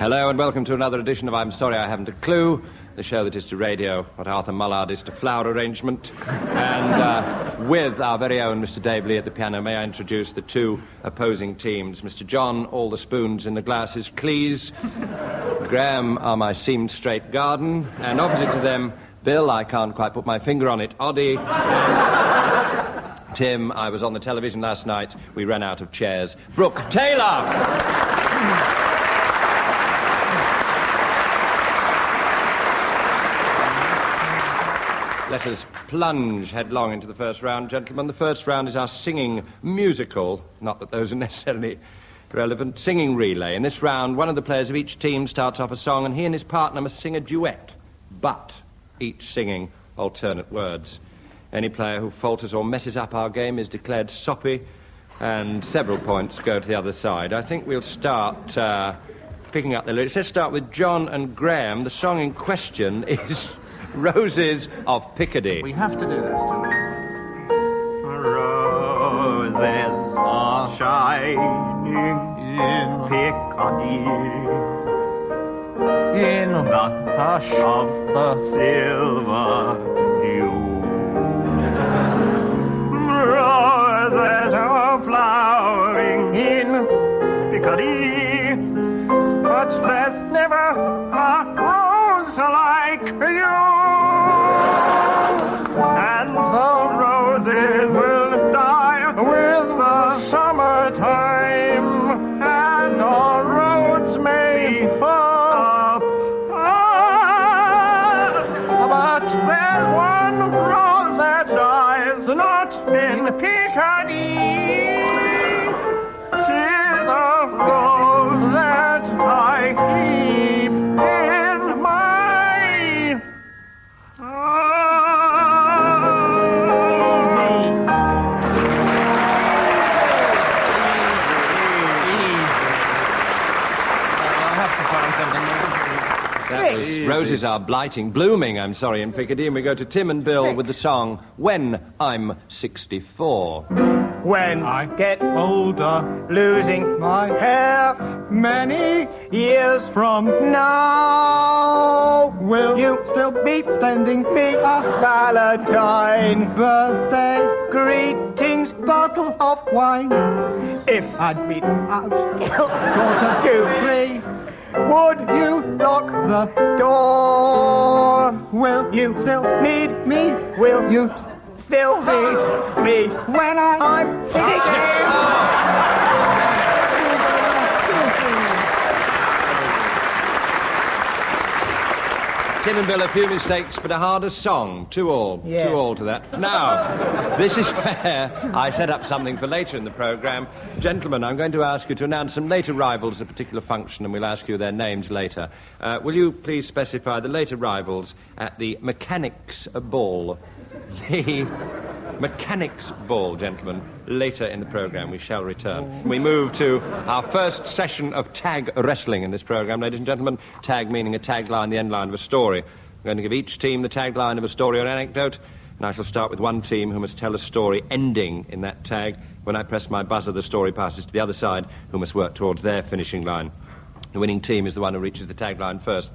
Hello and welcome to another edition of I'm Sorry I Haven't a Clue, the show that is to radio what Arthur Mullard is to flower arrangement. And with our very own Mr. Dave Lee at the piano, may I introduce the two opposing teams. Mr. John, all the spoons in the glasses, please. Graeme, are my seamed straight garden. And opposite to them, Bill, I can't quite put my finger on it, Oddie. Tim, I was on the television last night. We ran out of chairs. Brooke-Taylor! Let us plunge headlong into the first round, gentlemen. The first round is our singing musical, not that those are necessarily relevant, singing relay. In this round, one of the players of each team starts off a song, and he and his partner must sing a duet, but each singing alternate words. Any player who falters or messes up our game is declared soppy, and several points go to the other side. I think we'll start picking up the lyrics. Let's start with John and Graeme. The song in question is Roses of Picardy. We have to do this, don't we? Roses are shining in Picardy, in the hush of the silver dew. Roses are flowering in Picardy, but there's never a rose like you. And the roses will die with the summertime, and our roads may fall apart. But there's one rose that dies not in Picardy. 'Tis a rose that I keep in my That was Roses Are Blooming, I'm sorry, in Picardy. And we go to Tim and Bill with the song When I'm 64. When I get older, losing my hair many years from now, will you still be sending me a Valentine birthday greetings bottle of wine? If I'd been out till 2:45, would you lock the door? Will you still need me? Will you still need me when I'm 64? Tim and Bill, a few mistakes, but a harder song. 2-2. Yes. 2-2 to that. Now, this is where I set up something for later in the programme. Gentlemen, I'm going to ask you to announce some late arrivals at a particular function, and we'll ask you their names later. Will you please specify the late arrivals at the Mechanics Ball? The Mechanics Ball, gentlemen. Later in the programme, we shall return. We move to our first session of tag wrestling in this programme, ladies and gentlemen. Tag meaning a tagline, the end line of a story. I'm going to give each team the tagline of a story or anecdote, and I shall start with one team who must tell a story ending in that tag. When I press my buzzer, the story passes to the other side, who must work towards their finishing line. The winning team is the one who reaches the tagline first.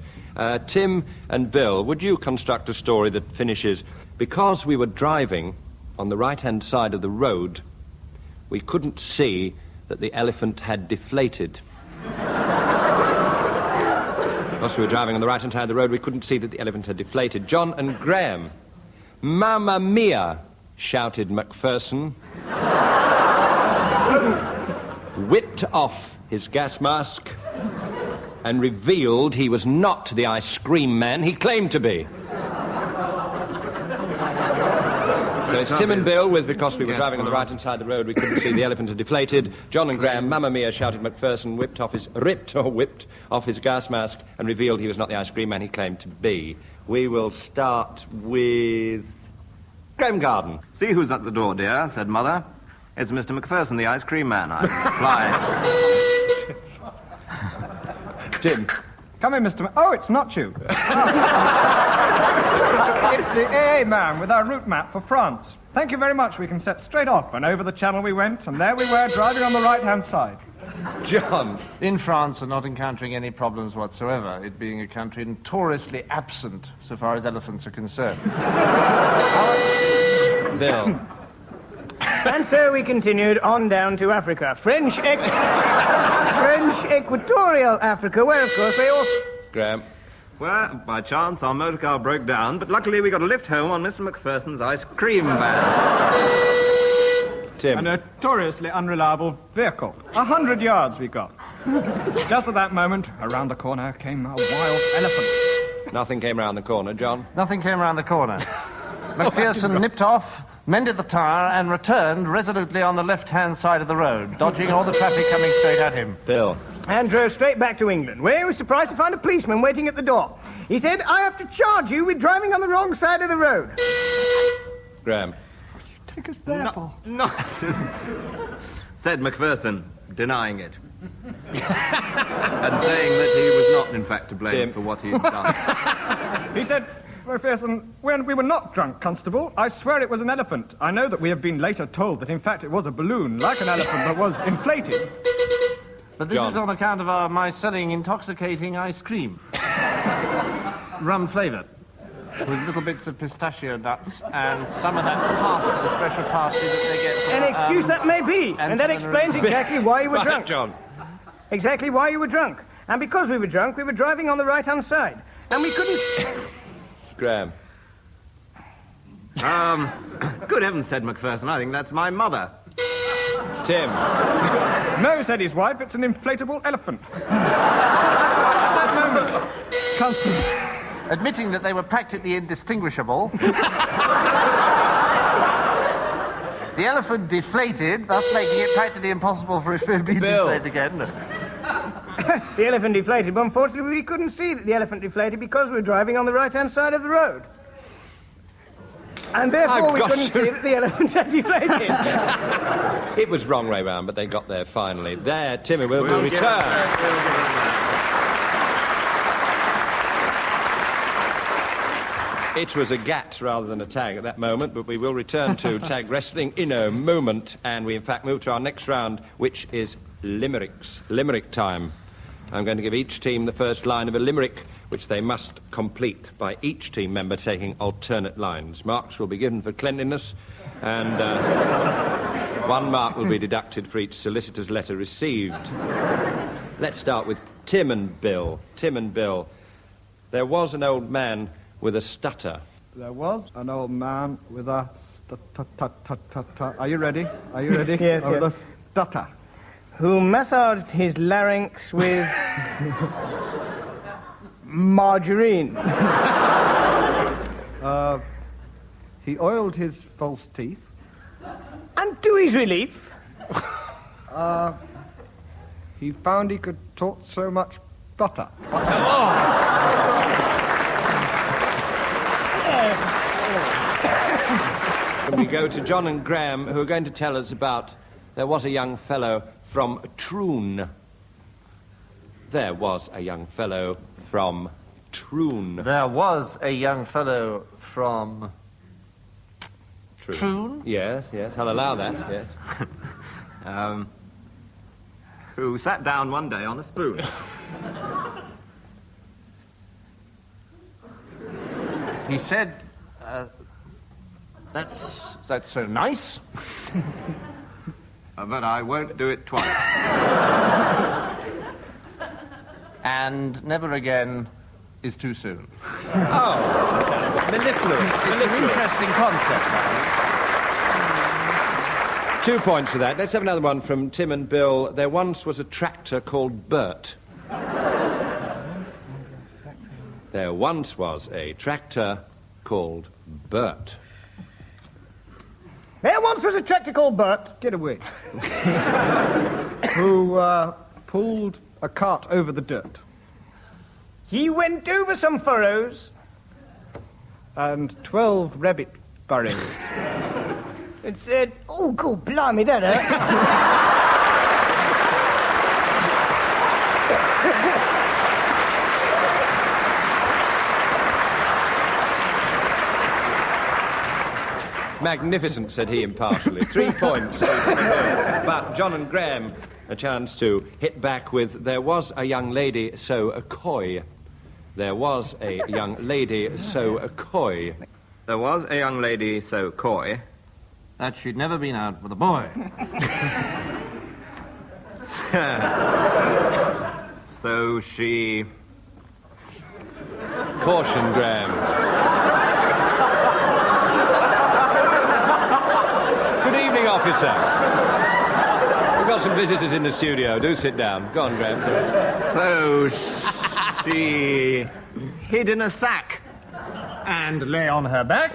Tim and Bill, would you construct a story that finishes, because we were driving on the right-hand side of the road, we couldn't see that the elephant had deflated. Because we were driving on the right-hand side of the road, we couldn't see that the elephant had deflated. John and Graeme. Mamma mia, shouted Macpherson. Whipped off his gas mask and revealed he was not the ice cream man he claimed to be. So it's Tim and Bill with because we were driving on the right-hand side of the road, we couldn't see the elephant had deflated. John and Graeme, Mamma mia, shouted Macpherson, whipped off his gas mask and revealed he was not the ice cream man he claimed to be. We will start with Graeme Garden. See who's at the door, dear, said Mother. It's Mr. Macpherson, the ice cream man, I replied. Tim. Come in, Mr. Oh, it's not you. It's the AA man with our route map for France. Thank you very much. We can set straight off. And over the channel we went, and there we were, driving on the right-hand side. John. In France are not encountering any problems whatsoever, it being a country notoriously absent so far as elephants are concerned. Bill. And so we continued on down to Africa. French Equatorial Africa, where, of course, they all... Graeme. Well, by chance, our motor car broke down, but luckily we got a lift home on Mr. McPherson's ice cream van. Tim. A notoriously unreliable vehicle. 100 yards we got. Just at that moment, around the corner came a wild elephant. Nothing came round the corner, John. Nothing came around the corner. McPherson nipped off, mended the tyre, and returned resolutely on the left-hand side of the road, dodging all the traffic coming straight at him. Bill. And drove straight back to England, where he was surprised to find a policeman waiting at the door. He said, I have to charge you with driving on the wrong side of the road. Graeme. Take us there, Paul. Nonsense, said McPherson, denying it. And saying that he was not, in fact, to blame Tim. for what he had done. He said, McPherson, when we were not drunk, Constable, I swear it was an elephant. I know that we have been later told that, in fact, it was a balloon, like an elephant, that was inflated. But this John. is on account of my selling intoxicating ice cream. Rum-flavoured. With little bits of pistachio nuts and some of that pasta, the special pasta that they get from... An excuse that may be, and that explains exactly why you were Right, drunk. John. Exactly why you were drunk. And because we were drunk, we were driving on the right-hand side. And we couldn't... Graeme. Good heavens, said McPherson, I think that's my mother. Tim. No, said his wife, it's an inflatable elephant. At that moment, Constable... Admitting that they were practically indistinguishable, the elephant deflated, thus making it practically impossible for it to be Bill. deflated again. The elephant deflated, but unfortunately we couldn't see that the elephant deflated because we were driving on the right-hand side of the road. And therefore we couldn't see that the elephant had deflated. It was wrong way round, but they got there finally. There, Timmy will return. It was a gat rather than a tag at that moment, but we will return to tag wrestling in a moment, and we in fact move to our next round, which is limericks. Limerick time. I'm going to give each team the first line of a limerick, which they must complete by each team member taking alternate lines. Marks will be given for cleanliness, and 1 mark will be deducted for each solicitor's letter received. Let's start with Tim and Bill. Tim and Bill. There was an old man with a stutter. There was an old man with a stutter. Are you ready? Are you ready? Yes, With yes. a stutter. Who massaged his larynx with margarine. He oiled his false teeth. And to his relief, He found he could talk so much butter. And we go to John and Graeme, who are going to tell us about there was a young fellow from Troon. There was a young fellow from Troon. There was a young fellow from... Troon? Yes, yes, I'll allow that, yes. Who sat down one day on a spoon. He said, that's so nice. But I won't do it twice. And never again is too soon. Oh, mellifluous. It's an interesting concept. 2 points for that. Let's have another one from Tim and Bill. There once was a tractor called Bert. There once was a tractor called Bert. there once was a tractor called Bert. Get away. Who pulled a cart over the dirt. He went over some furrows. And 12 rabbit burrows. And said, oh, God, blimey, that hurt. Magnificent, said he impartially. 3 points. But John and Graeme, a chance to hit back with "There was a young lady so coy." There was a young lady so coy. There was a young lady so coy That she'd never been out with a boy. so she... Caution, Graham. Good evening, officer. We've got some visitors in the studio. Do sit down. Go on, Graham. So she hid in a sack. And lay on her back.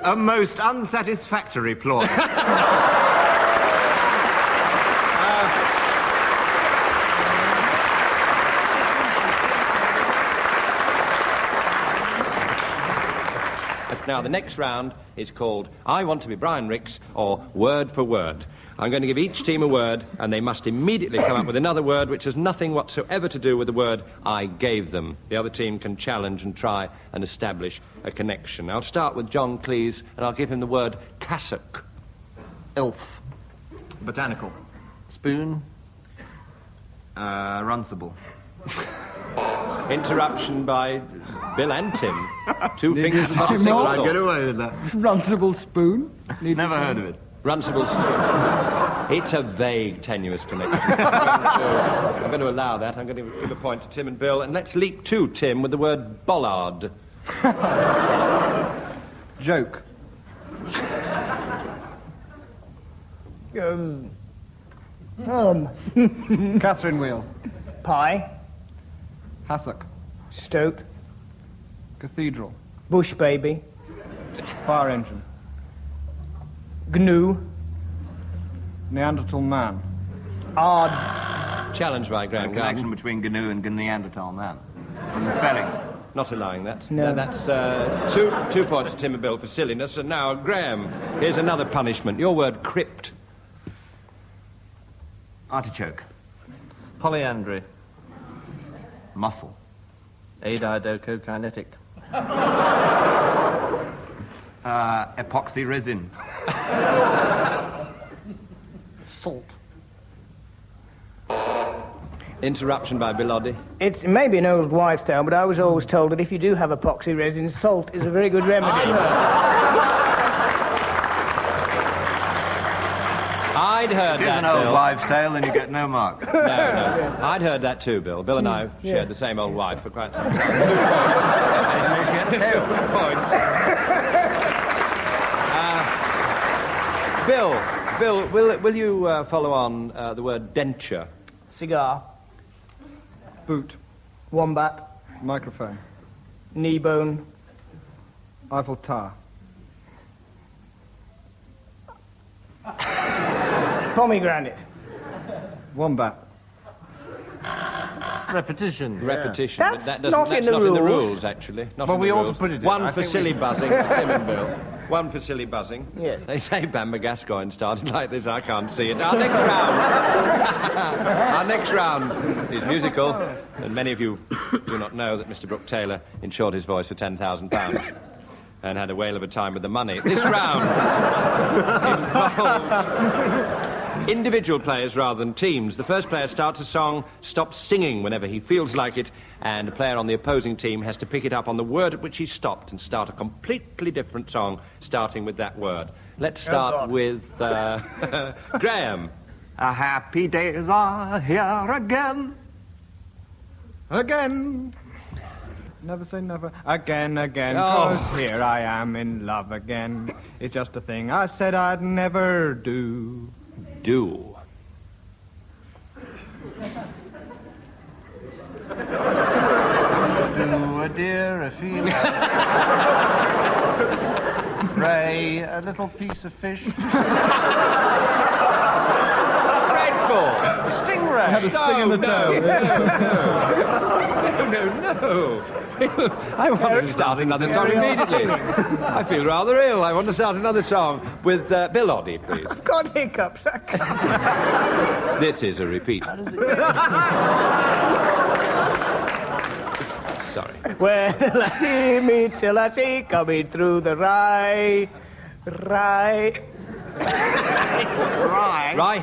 A most unsatisfactory ploy. Now, the next round is called I Want to Be Brian Ricks, or Word for Word. I'm going to give each team a word, and they must immediately come up with another word which has nothing whatsoever to do with the word I gave them. The other team can challenge and try and establish a connection. I'll start with John Cleese, and I'll give him the word cassock. Elf. Botanical. Spoon. Runcible. Interruption by Bill and Tim. Two fingers and not a single I'd get thought. away with that. Runcible spoon. Never heard of it. Runcible spoon. It's a vague, tenuous connection. I'm going to allow that. I'm going to give a point to Tim and Bill. And let's leap to Tim with the word bollard. Joke. Catherine wheel. Pie. Hassock. Stoke. Cathedral. Bush baby. Fire engine. GNU. Neanderthal man. Odd. Challenged by Graeme The Garden. connection between GNU and Neanderthal man. And the spelling. Not allowing that. No. That's two points to Tim and Bill for silliness. And now, Graham, here's another punishment. Your word crypt. Artichoke. Polyandry. Muscle. Adidocokinetic. Epoxy resin. Salt. Interruption by Bilodi. It may be an old wives' tale, but I was always told that if you do have epoxy resin, salt is a very good remedy. I'd heard It is that, an old Bill. wives' tale and you get no mark. No. I'd heard that too, Bill. Bill and I shared the same old wife for quite some time. Bill, will you follow on the word denture? Cigar. Boot. Wombat. Microphone. Knee bone. Eiffel Tower. Pomegranate. Wombat. Repetition. Repetition. That's But not in the not in the rules. rules, actually. Not Well, in we the ought to rules. put it in. One I for think silly we- buzzing for Tim and Bill. One for silly buzzing. Yes. They say Bamber Gascoigne started like this. I can't see it. Our next round. Our next round is musical, and many of you do not know that Mr. Brooke-Taylor insured his voice for £10,000 and had a whale of a time with the money. This round involves individual players rather than teams. The first player starts a song, stops singing whenever he feels like it, and a player on the opposing team has to pick it up on the word at which he stopped and start a completely different song, starting with that word. Let's start with Graham. Happy days are here again. Again. Never say never. Again, again. Oh. 'Cause here I am in love again. It's just a thing I said I'd never do. Do. Do a deer a feed. Ray, a little piece of fish. Dreadful! Stingray. Had a sting in the toe. No. I want to start another song immediately. I feel rather ill. I want to start another song with Bill Oddie, please. Got hiccups. I can't. This is a repeat. Sorry. When a lassie meets a lassie coming through the rye. Right,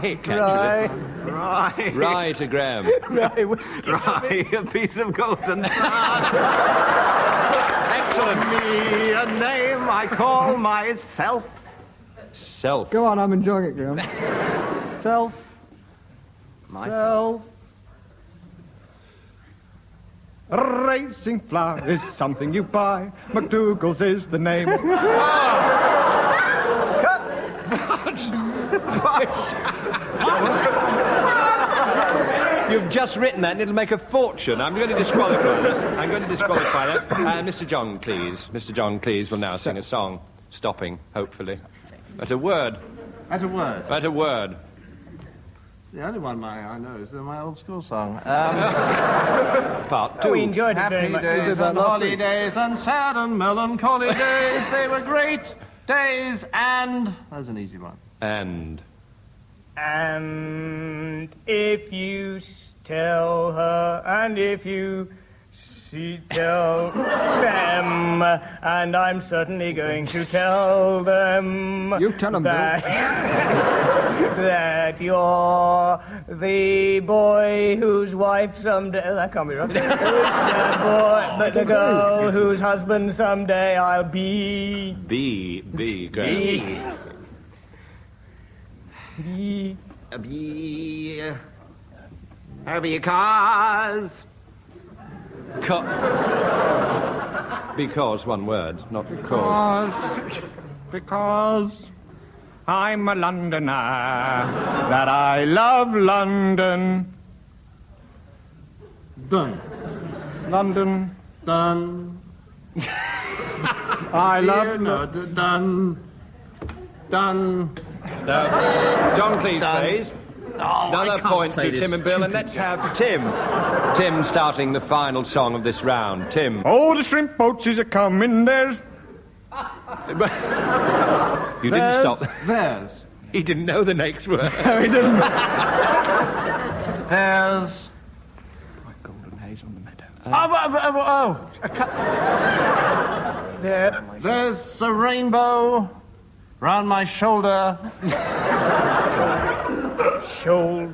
Hick, actually. right, Rye to Graham. Rye whiskey. right. A piece of golden sand. Excellent. Me a name I call myself. Self. Go on, I'm enjoying it, Graham. Self. Myself. A racing flower is something you buy. McDougal's is the name. You've just written that and it'll make a fortune. I'm going to disqualify that. Mr. John Cleese will now sing a song, stopping, hopefully. At a word. That's a word. At a word. The only one I know is my old school song. Part two. We enjoyed it very Happy much. days and holidays and sad and melancholy days. They were great days and... That's an easy one. And if you tell her, and if you tell them, and I'm certainly going to tell them. You tell them, Bill. That you're the boy whose wife someday... That can't be right. The girl whose husband someday I'll be... Graham. Because... Because, one word, not because. Because I'm a Londoner, that I love London. Done. London, Done. I love... No, done. Done. John Cleese, please. Another point to Tim and Bill, and let's have Tim. Tim starting the final song of this round. Tim. Oh, the shrimp boats is a-coming, there's... You didn't stop. There's. He didn't know the next word. No, he didn't. There's... Golden haze on the meadow. There's a rainbow round my shoulder.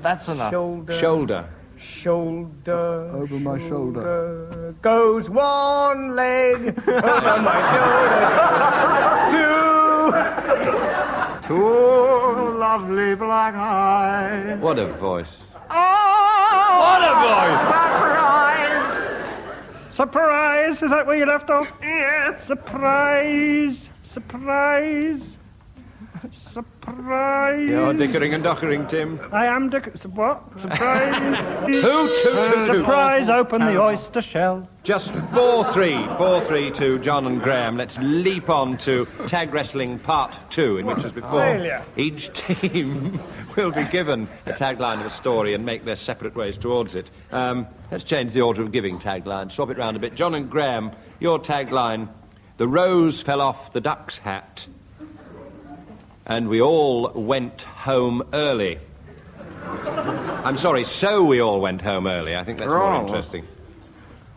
That's enough. Shoulder. Over my shoulder. Goes one leg over my shoulder. Two lovely black eyes. What a voice. Oh! What a voice! Surprise! Is that where you left off? Yes. Surprise! You're dickering and dockering, Tim. I am what? Surprise! Hoot. Surprise! Open the oyster shell. Just 4-3 to John and Graham. Let's leap on to Tag Wrestling Part 2, in which, as before, failure. each team will be given a tagline of a story and make their separate ways towards it. Let's change the order of giving taglines. Swap it round a bit. John and Graham, your tagline: the rose fell off the duck's hat, and we all went home early. I'm sorry, so we all went home early. I think that's more interesting.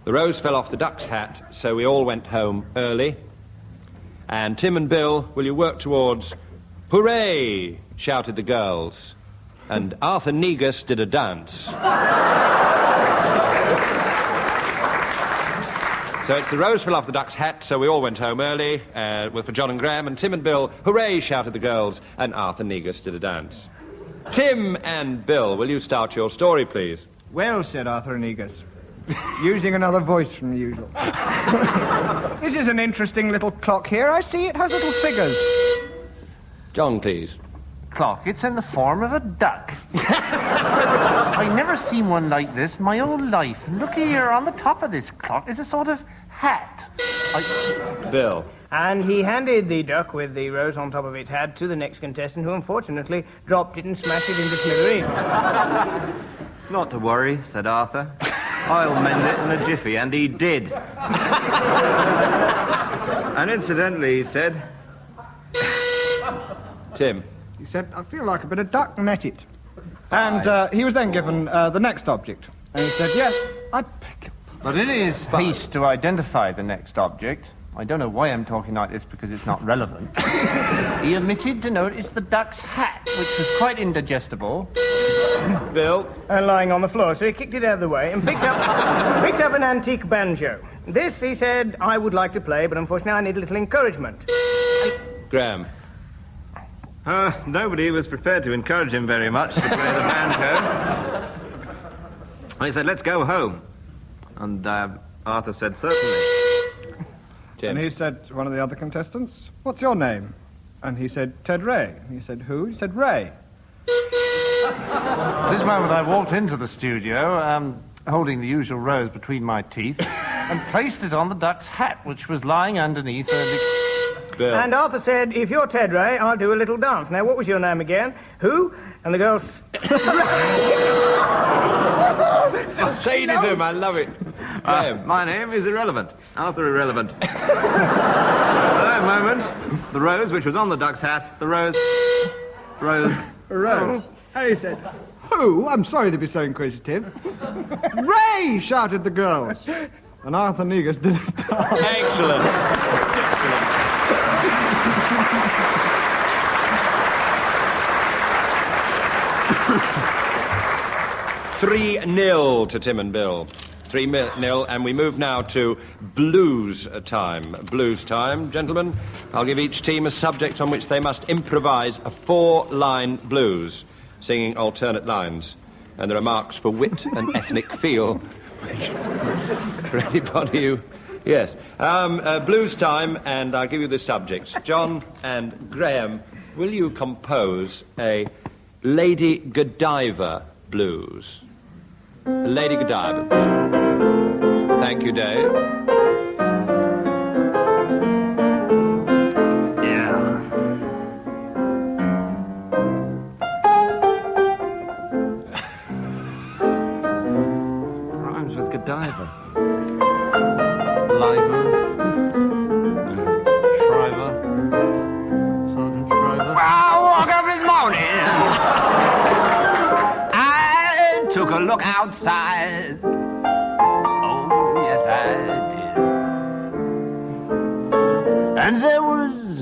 The rose fell off the duck's hat, so we all went home early. And Tim and Bill, will you work towards hooray, shouted the girls. And Arthur Negus did a dance. So it's the rose fell off the duck's hat, so we all went home early, for John and Graham, and Tim and Bill, hooray, shouted the girls, and Arthur Negus did a dance. Tim and Bill, will you start your story, please? Well, said Arthur Negus, using another voice from the usual. This is an interesting little clock here. I see it has little figures. John, please. Clock. It's in the form of a duck. I never seen one like this in my whole life. And look here, on the top of this clock is a sort of hat. Bill. And he handed the duck with the rose on top of its hat to the next contestant, who unfortunately dropped it and smashed it into smithereens. Not to worry, said Arthur. I'll mend it in a jiffy, and he did. And incidentally, he said... Tim. He said, I feel like a bit of duck and ate it. And he was then given the next object. And he said, yes, I beg your But in his haste to identify the next object, I don't know why I'm talking like this because it's not relevant, he omitted to notice the duck's hat, which was quite indigestible. Bill? And lying on the floor, so he kicked it out of the way and picked up an antique banjo. This, he said, I would like to play, but unfortunately I need a little encouragement. Graham? Nobody was prepared to encourage him very much to play the banjo. He said, let's go home. And Arthur said, certainly. Tim? And he said to one of the other contestants, what's your name? And he said, Ted Ray. And he said, who? He said, Ray. At this moment, I walked into the studio, holding the usual rose between my teeth, and placed it on the duck's hat, which was lying underneath Bill? And Arthur said, if you're Ted Ray, I'll do a little dance. Now, what was your name again? Who? And the girl... Sadism, I love it. My name is Irrelevant. Arthur Irrelevant. At that moment, the rose, which was on the duck's hat, the rose... Rose. And he said, who? I'm sorry to be so inquisitive. Ray! Shouted the girls. And Arthur Negus did it. Excellent. Excellent. 3-0 to Tim and Bill. 3-0, and we move now to blues time. Blues time, gentlemen. I'll give each team a subject on which they must improvise a 4-line blues, singing alternate lines. And there are marks for wit and ethnic feel. For anybody who... Yes. Blues time, and I'll give you the subjects. John and Graham, will you compose a Lady Godiva blues? Lady Godiva blues. Thank you, Dave. Rhymes with Godiva. Liver, Shriver, Sergeant Shriver. I woke up this morning. I took a look outside. Oh, yes, I did. And there was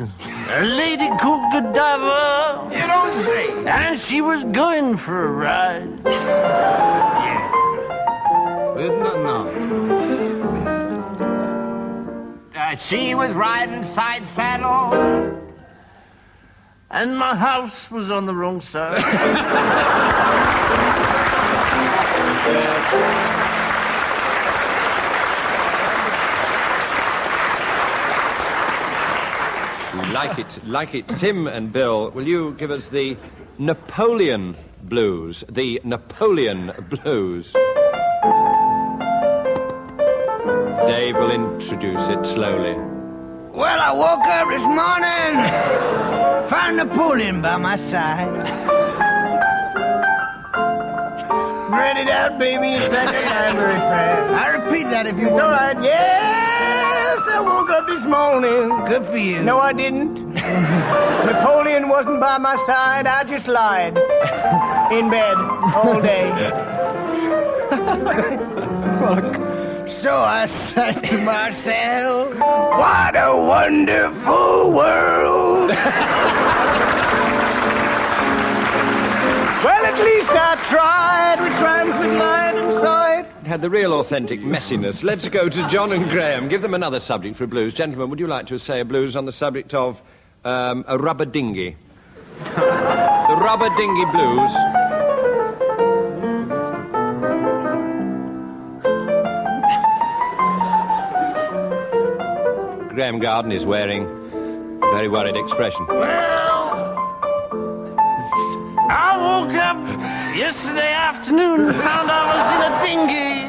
a lady called Godiva. You don't say. And she was going for a ride. She was riding side saddle. And my house was on the wrong side. Like it. Tim and Bill, will you give us the Napoleon blues? The Napoleon blues. Dave will introduce it slowly. Well, I woke up this morning, found Napoleon by my side. Read it out, baby, a second time very fast. I repeat that if you It's want. all right. Yes, I woke up this morning. Good for you. No, I didn't. Napoleon wasn't by my side. I just lied in bed all day. So I said to myself, what a wonderful world. Well, at least I tried, which rhymes with light inside. It had the real authentic messiness. Let's go to John and Graham. Give them another subject for a blues. Gentlemen, would you like to say a blues on the subject of a rubber dinghy? The rubber dinghy blues. Graeme Garden is wearing a very worried expression. Well, I woke up yesterday afternoon and found I was in a dinghy.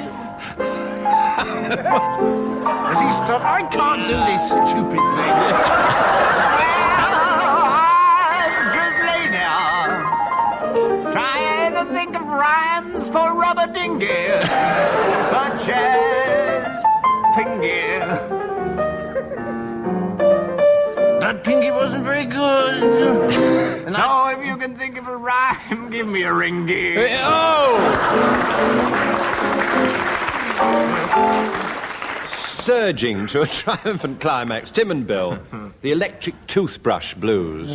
As he stopped, I can't do this stupid thing. I just lay there, trying to think of rhymes for rubber dinghy, such as pingy. That pinky wasn't very good. So if you can think of a rhyme, give me a ringy. Oh! Surging to a triumphant climax, Tim and Bill, the electric toothbrush blues.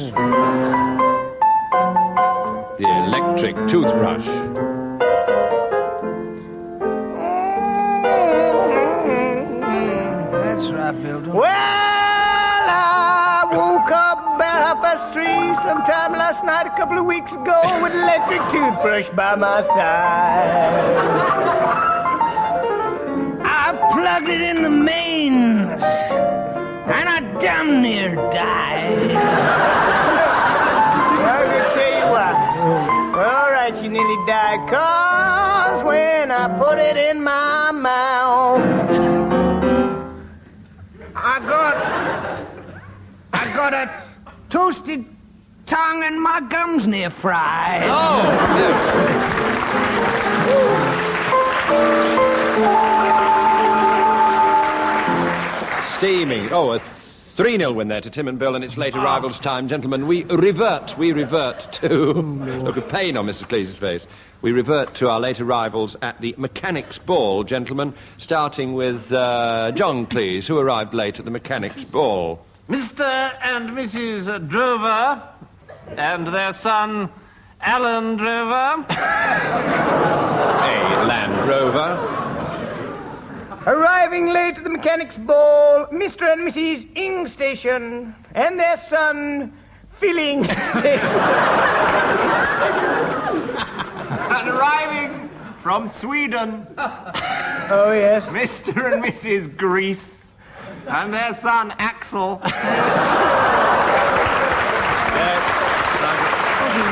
The electric toothbrush. That's right, Bill. Well, I woke up about 3:30 sometime last night, a couple of weeks ago, with an electric toothbrush by my side. I plugged it in the mains, and I damn near died. I'm gonna tell you what. All right, you nearly died, 'cause when I put it in my mouth, I got a toasted tongue and my gums near fried. Oh, yes. Steaming. Oh, a 3-0 win there to Tim and Bill, and it's late arrivals time. Gentlemen, we revert to... Look at pain on Mrs. Cleese's face. We revert to our late arrivals at the Mechanics' Ball, gentlemen, starting with John Cleese, who arrived late at the Mechanics' Ball. Mr. and Mrs. Drover and their son, Alan Drover. A Land Rover. arriving late at the Mechanics' Ball, Mr. and Mrs. Ing Station and their son, Filling Station. And arriving from Sweden, Oh, yes. Mr. and Mrs. Grease and their son, Axel.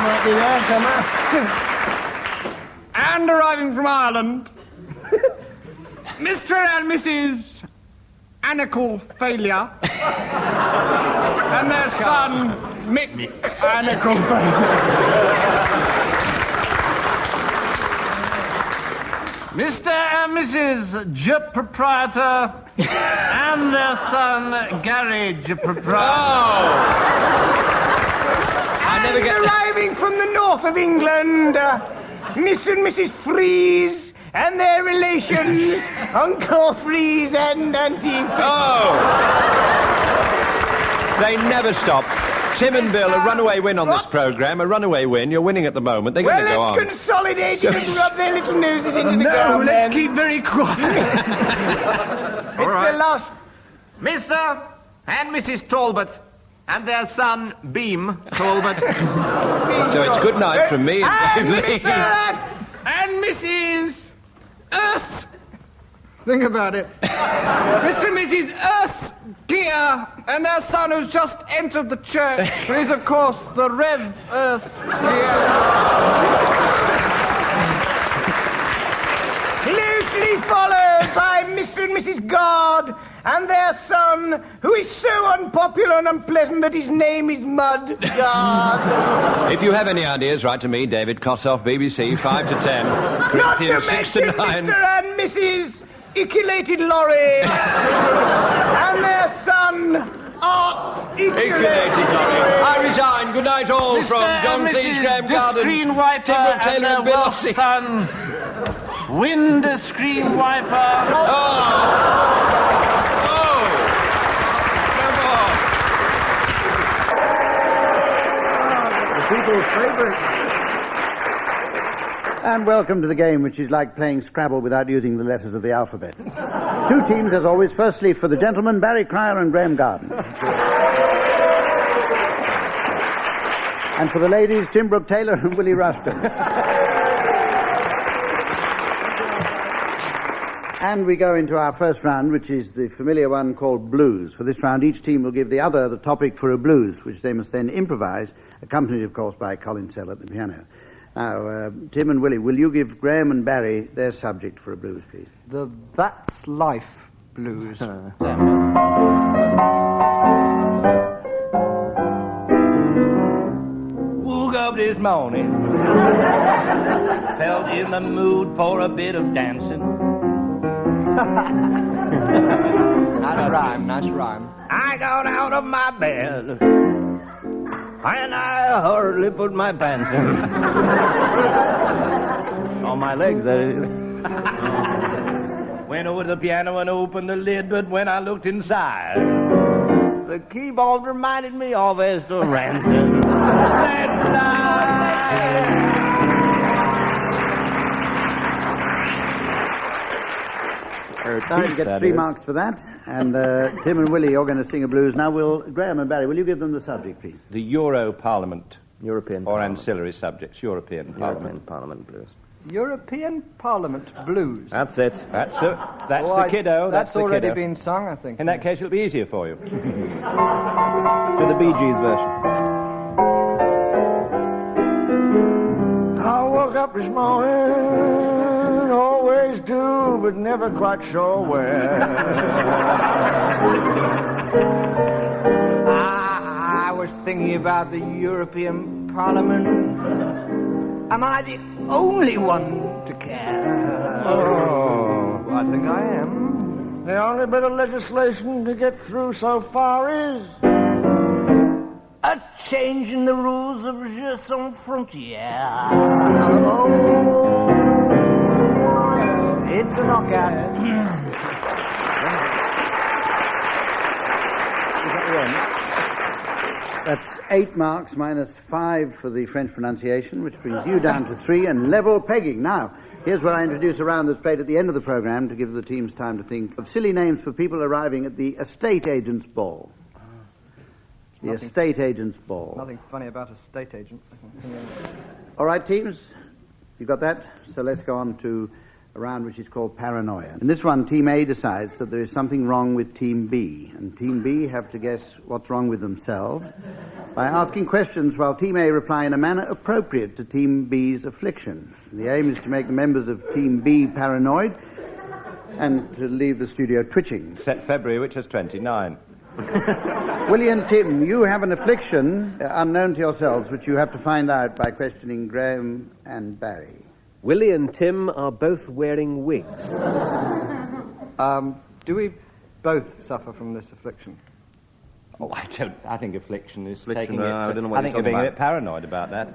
Might be there somewhere. And arriving from Ireland, Mr. and Mrs. Anical Failure and their son, Mick Anical Failure. Mr. and Mrs. J Proprietor and their son, Gary J Proprietor. I never get Arriving from the north of England, Mr. and Mrs. Freeze and their relations, Uncle Freeze and Auntie Freeze. Oh! They never stop. Tim and Bill, a runaway win on this programme. A runaway win. You're winning at the moment. They're going to go Well, on. let's consolidate and rub their little noses into the ground. let's then. keep very quiet. It's the last. Mr. and Mrs. Talbot and their son, Beam Talbot. So it's good night from me and Dave Lee. And Mrs. Us. Think about it. Mr. and Mrs. Us Gear and their son who's just entered the church. He's, of course, the Rev Us Gear. Closely followed by Mr. and Mrs. God and their son, who is so unpopular and unpleasant that his name is Mud God. If you have any ideas, write to me, David Kossoff, BBC, 5 to 10, Not to Corinthians 6 to mention 9. Mr. and Mrs. Iculated Lorry and their son, Art Iculated Lorry. I resign. Good night, all, from John Cleese, Graeme Garden, Screen Wiper Tim Brooke-Taylor and Bill Welsh Ossey. son, Wind Screen Wiper. People's favourite. And welcome to the game, which is like playing Scrabble without using the letters of the alphabet. Two teams, as always. Firstly, for the gentlemen, Barry Cryer and Graeme Garden. And for the ladies, Tim Brooke-Taylor and Willie Rushton. And we go into our first round, which is the familiar one called blues. For this round, each team will give the other the topic for a blues, which they must then improvise, accompanied, of course, by Colin Sell at the piano. Now, Tim and Willie, will you give Graeme and Barry their subject for a blues, please? The That's Life blues. Woke up this morning, felt in the mood for a bit of dancing. Nice rhyme, nice rhyme. I got out of my bed and I hurriedly put my pants in. On my legs, that is. went over to the piano and opened the lid, but when I looked inside, the keyboard reminded me of Esther Ranson. Let's fly. You get 3 marks for that. And Tim and Willie, you're going to sing a blues. Now, Graeme and Barry, will you give them the subject, please? The Euro Parliament. European Or Parliament. ancillary subjects. European Parliament. Parliament blues. European Parliament Blues. That's it. That's the kiddo. That's the already kiddo. been sung, I think. In that case, it'll be easier for you. To the Bee Gees version. I woke up this morning, always do, but never quite sure where. I was thinking about the European Parliament. Am I the only one to care? Oh, I think I am. The only bit of legislation to get through so far is a change in the rules of Jeux sans frontières. Oh, it's a knockout. That's 8 marks minus 5 for the French pronunciation, which brings you down to 3 and level pegging. Now, here's where I introduce a round that's played at the end of the programme to give the teams time to think of silly names for people arriving at the estate agent's ball. The estate agent's ball. Nothing funny about estate agents. All right, teams, you got that? So let's go on to a round which is called Paranoia. In this one, Team A decides that there is something wrong with Team B, and Team B have to guess what's wrong with themselves by asking questions while Team A reply in a manner appropriate to Team B's affliction. The aim is to make the members of Team B paranoid and to leave the studio twitching. Except February, which has 29. Willie and Tim, you have an affliction unknown to yourselves, which you have to find out by questioning Graeme and Barry. Willie and Tim are both wearing wigs. Do we both suffer from this affliction? Oh, I don't. I think affliction is Affliction, taking it. I don't know what I think you're you're being talking a bit paranoid about that.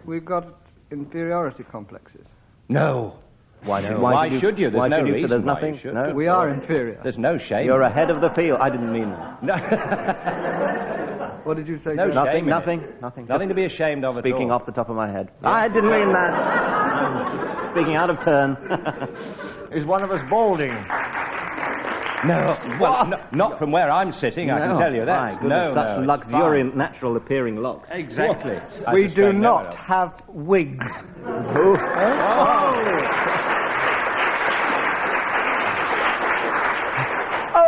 We've got inferiority complexes. No. Why should- no? why Why should should you- you? There's why no should you? reason There's why nothing? you should. No. We are inferior. There's no shame. You're ahead of the field. I didn't mean that. No. What did you say? No Graham? shame. Nothing. Nothing Just to be ashamed of at all. Speaking off the top of my head. I didn't mean that. Speaking out of turn. Is one of us balding? No. Well, not from where I'm sitting, I can tell you that. My goodness, such it's luxuriant, natural-appearing locks. fine. Exactly. I We do suspect not never. have wigs.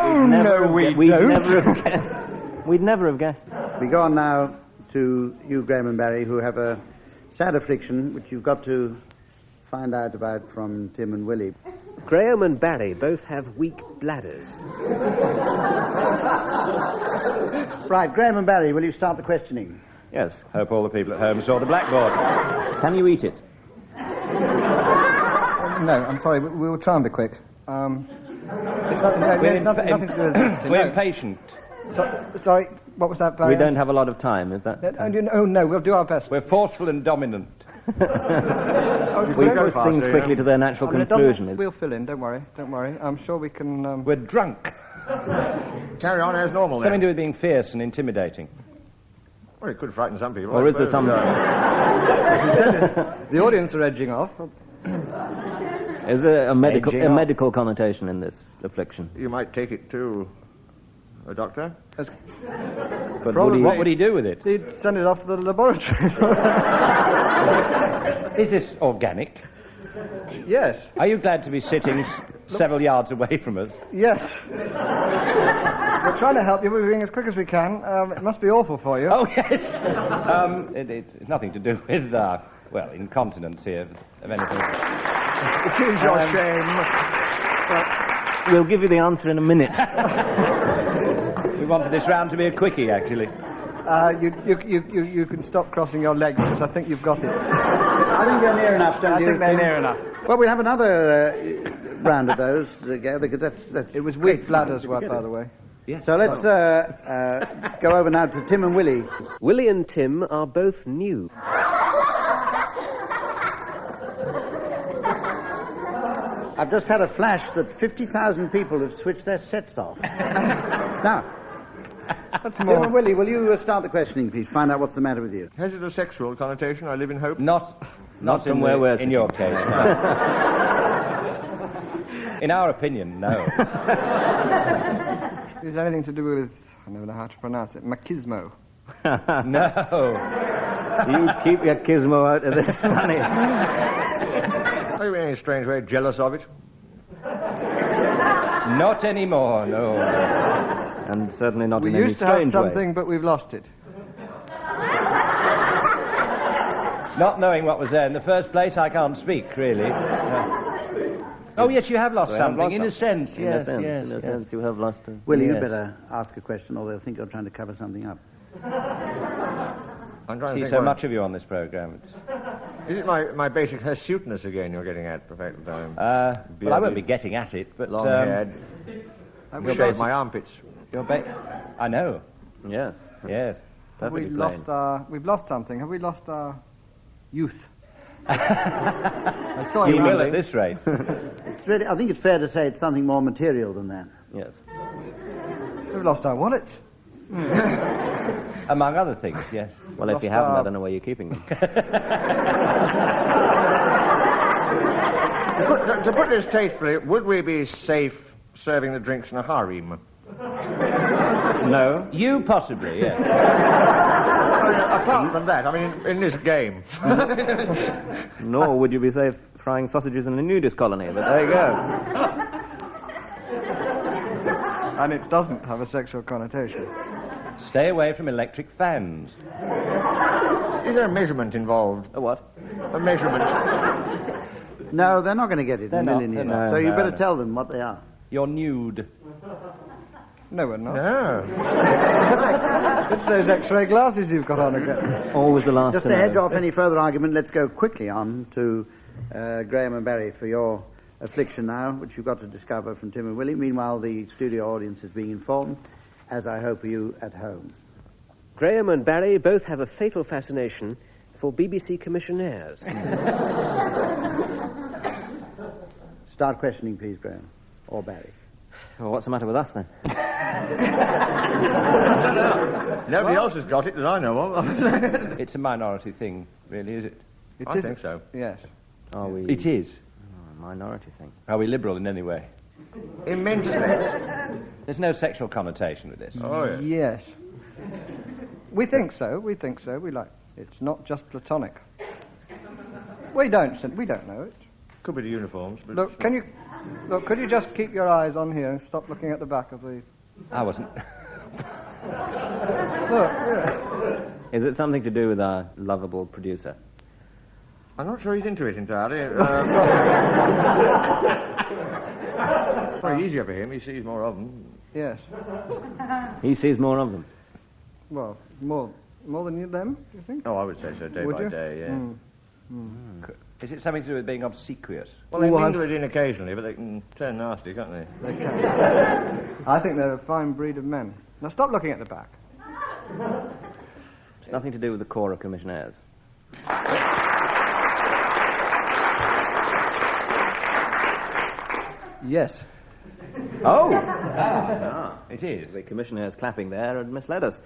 Oh, no, we We'd don't. never have guessed. We'd never have guessed. We go on now to you, Graeme and Barry, who have a sad affliction, which you've got to find out about from Tim and Willie. Graeme and Barry both have weak bladders. Right, Graeme and Barry, will you start the questioning? Yes. Hope all the people at home saw the blackboard. Can you eat it? No, I'm sorry. We will try and be quick. It's nothing to do with this. We're impatient. Sorry, what was that, Barry? We don't have a lot of time, is that? Oh, no, we'll do our best. We're forceful and dominant. We push things quickly to their natural conclusion. We'll fill in, don't worry. I'm sure we can... We're drunk. Carry on as normal, Something then. to do with being fierce and intimidating. Well, it could frighten some people. Or I is there suppose. some... The audience are edging off. Is there a Edging off. medical connotation in this affliction? You might take it to a doctor. But Probably. What would he do with it? He'd send it off to the laboratory. Is this organic? Yes. Are you glad to be sitting several yards away from us? Yes. We're trying to help you. We're doing as quick as we can. It must be awful for you. Oh, yes. It's nothing to do with, incontinence here, of anything. It is your shame. We'll give you the answer in a minute. We wanted this round to be a quickie, actually. You can stop crossing your legs because I think you've got it. I think they're near enough, don't I you? think they're near enough. Well, we'll have another round of those together, because that's It was weak bladders, by the way. So let's go over now to Tim and Willie. Willie and Tim are both new. I've just had a flash that 50,000 people have switched their sets off. Now, That's Jim more. and Willie, will you start the questioning, please? Find out what's the matter with you. Has it a sexual connotation? I live in hope. Not from in where we're in your case, no. In our opinion, no. Is there anything to do with, I never know how to pronounce it, machismo? No. You keep your gizmo out of this, sonny. Are you in any strange way jealous of it? Not anymore, no. And certainly not We in any used to have strange way. something, but we've lost it. Not knowing what was there in the first place, I can't speak, really. Oh, yes, you have lost We have something, lost in a something. sense, In yes, a sense, yes. in a yes. sense, you have lost it. Willie, you Yes. better ask a question, or they'll think you're trying to cover something up. I'm trying to See think so what- much of you on this programme. Is it my basic hirsuteness again you're getting at, Professor? Well, I won't be getting at it, but... Long-haired. We Shave my armpits. I know, Yes. yes. We've Perfectly lost plain. we've lost something. Have we lost our youth? I saw You you will running. at this rate. It's really, I think it's fair to say it's something more material than that. Yes. We've lost our wallets. Among other things, yes. Well, if Lost you haven't, our- I don't know where you're keeping them. To put this tastefully, would we be safe serving the drinks in a harem? No. You possibly, yes. Apart from that, I mean, in this game. Nor would you be safe frying sausages in a nudist colony, but there you go. And it doesn't have a sexual connotation. Stay away from electric fans. Is there a measurement involved? A what? A measurement? No, they're not going to get it in a They're million not, years. they're not. So you No, better no. tell them what they are. You're nude. No, we're not. No. It's those X-ray glasses you've got on again. Always the last Just to to know. hedge off any further argument, let's go quickly on to Graeme and Barry for your affliction now, which you've got to discover from Tim and Willie. Meanwhile, the studio audience is being informed, as I hope you at home. Graeme and Barry both have a fatal fascination for BBC commissionaires. Start questioning, please, Graeme. Or Barry. Well, what's the matter with us, then? Nobody else has got it that I know of. It's a minority thing, really, is it? I think so. Yes. Are we... It is. Oh, a minority thing. Are we liberal in any way? Immensely. There's no sexual connotation with this. Oh, yeah. Yes. We think so. We think so. We like. It's not just platonic. We don't know it. Could be the uniforms, but... Look, could you just keep your eyes on here and stop looking at the back of the... I wasn't. Look, yeah. Is it something to do with our lovable producer? I'm not sure he's into it entirely. Very easier for him. He sees more of them. Yes. He sees more of them. Well, more than them, do you think? Oh, I would say so, day Would by you? day, yeah. Is it something to do with being obsequious? Well, they Well, mingle it in occasionally, but they can turn nasty, can't they? They can. I think they're a fine breed of men. Now stop looking at the back. It's nothing to do with the Corps of Commissionaires. Yes. Oh! It is. The commissionaires clapping there had misled us.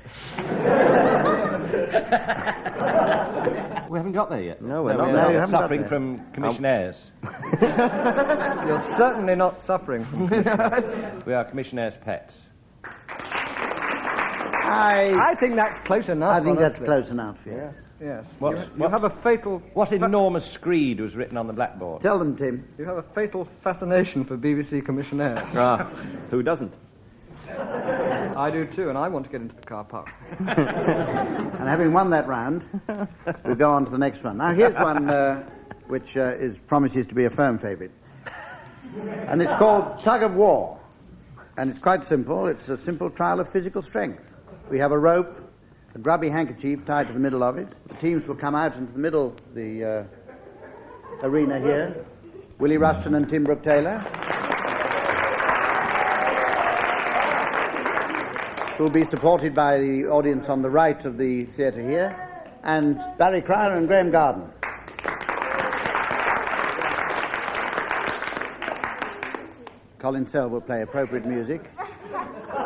We haven't got there yet. No, we're not. we're No, you haven't got suffering there. from commissionaires. You're certainly not suffering from We are commissionaires' pets. I think that's close enough. I think that's honestly. close enough, yes. Yeah. Yes. What- You have a fatal. What enormous screed was written on the blackboard? Tell them, Tim. You have a fatal fascination for BBC commissionaires. Ah, who doesn't? I do too, and I want to get into the car park. And having won that round, we'll go on to the next one. Now, here's one which promises to be a firm favourite. And it's called Tug of War. And it's quite simple. It's a simple trial of physical strength. We have a rope, a grubby handkerchief tied to the middle of it. The teams will come out into the middle of the arena here. Willie Ruston and Tim Brooke-Taylor. Who will be supported by the audience on the right of the theatre here, and Barry Cryer and Graeme Garden. Colin Sell will play appropriate music.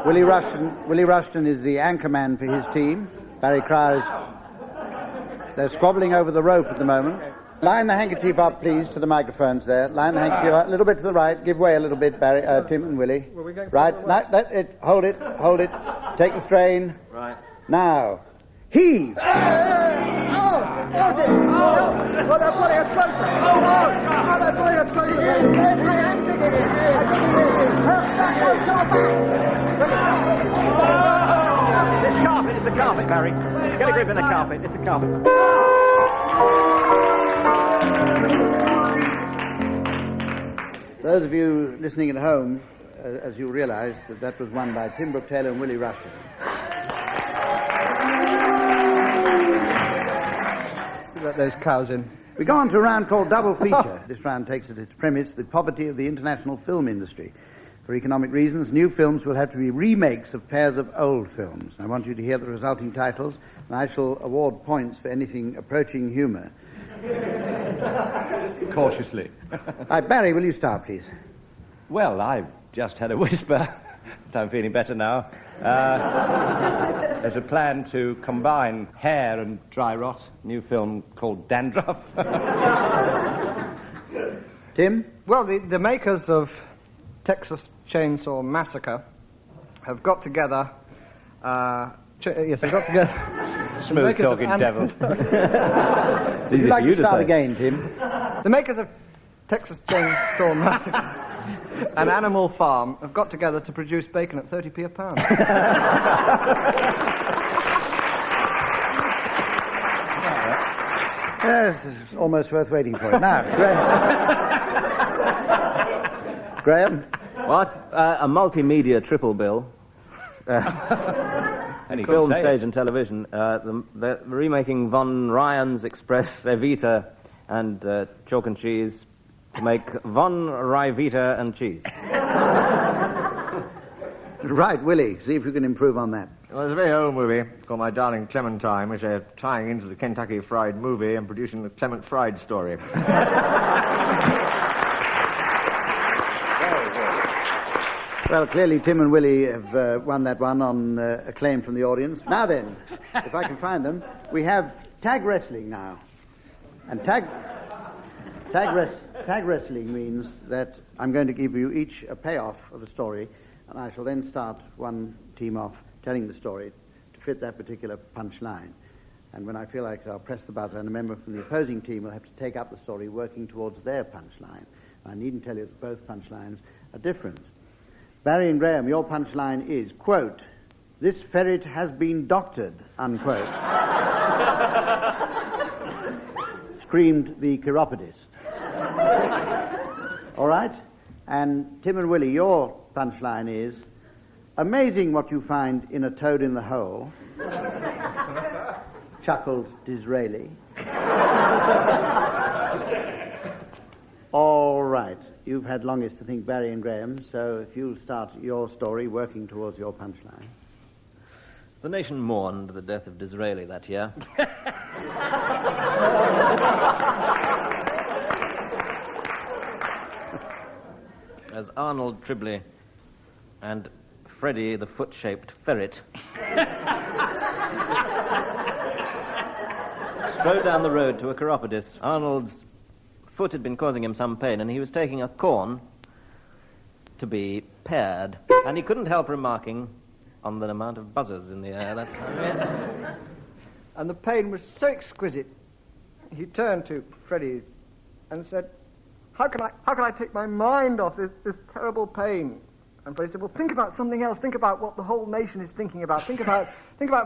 Willie Rushton is the anchorman for his team. Barry Crowes. They're squabbling over the rope at the moment. Line the handkerchief up, please, to the microphones there. Line the handkerchief up, a little bit to the right. Give way a little bit, Barry, Tim and Willie. Right, hold it. Take the strain. Right. Now, heave. They're pulling us closer. They're pulling us closer. I'm digging it. It's carpet, it's a carpet, Barry. Get a grip in the carpet, it's a carpet. Those of you listening at home, as you'll realise, that was won by Tim Brooke-Taylor and Willie Rushton. Let those cows in. We go on to a round called Double Feature. This round takes as its premise the poverty of the international film industry. For economic reasons, new films will have to be remakes of pairs of old films. I want you to hear the resulting titles, and I shall award points for anything approaching humour. Cautiously. Barry, will you start, please? Well, I've just had a whisper, but I'm feeling better now. There's a plan to combine hair and dry rot. New film called Dandruff. Tim? Well, the makers of Texas Chainsaw Massacre have got together... they've got together... Smooth-talking devil. Would you like to start again, Tim? The makers of Texas Chainsaw Massacre and Animal Farm have got together to produce bacon at 30p a pound. Yes, it's almost worth waiting for it. Now, Graeme? What? A multimedia triple bill. Film, stage, and television. They're remaking Von Ryan's Express Evita and Chalk and Cheese to make Von Rivita and Cheese. Right, Willie, see if you can improve on that. Well, there's a very old movie called My Darling Clementine, which they're tying into the Kentucky Fried Movie and producing the Clement Fried story. Well, clearly Tim and Willie have won that one on acclaim from the audience. Now then, if I can find them, we have tag wrestling now. And tag wrestling means that I'm going to give you each a payoff of a story, and I shall then start one team off telling the story to fit that particular punchline. And when I feel like I'll press the buzzer, and a member from the opposing team will have to take up the story working towards their punchline. I needn't tell you that both punchlines are different. Barry and Graeme, your punchline is, quote, "This ferret has been doctored," unquote. Screamed the chiropodist. All right? And Tim and Willie, your punchline is, "Amazing what you find in a toad in the hole," chuckled Disraeli. All right. You've had longest to think, Barry and Graeme, so if you'll start your story working towards your punchline. The nation mourned the death of Disraeli that year. As Arnold Tribley and Freddy the foot-shaped ferret strode down the road to a chiropodist. Arnold's foot had been causing him some pain, and he was taking a corn to be pared, and he couldn't help remarking on the amount of buzzers in the air that time. And the pain was so exquisite, he turned to Freddie and said, How can I take my mind off this terrible pain? And Freddie said, well, think about something else. Think about what the whole nation is thinking about. Think about,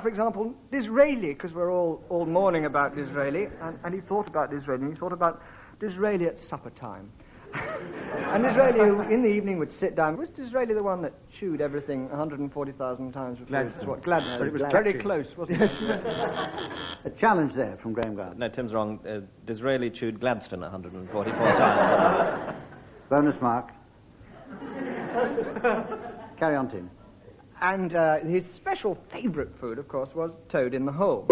for example, Disraeli, because we're all mourning about Disraeli. And he thought about Disraeli, and he thought about Disraeli at supper time. And Disraeli, who in the evening would sit down. Was Disraeli the one that chewed everything 140,000 times before? Gladstone. But it was very close, wasn't it? A challenge there from Graeme Garden. No, Tim's wrong. Disraeli chewed Gladstone 144 times. Bonus mark. Carry on, Tim. And his special favourite food, of course, was toad in the hole.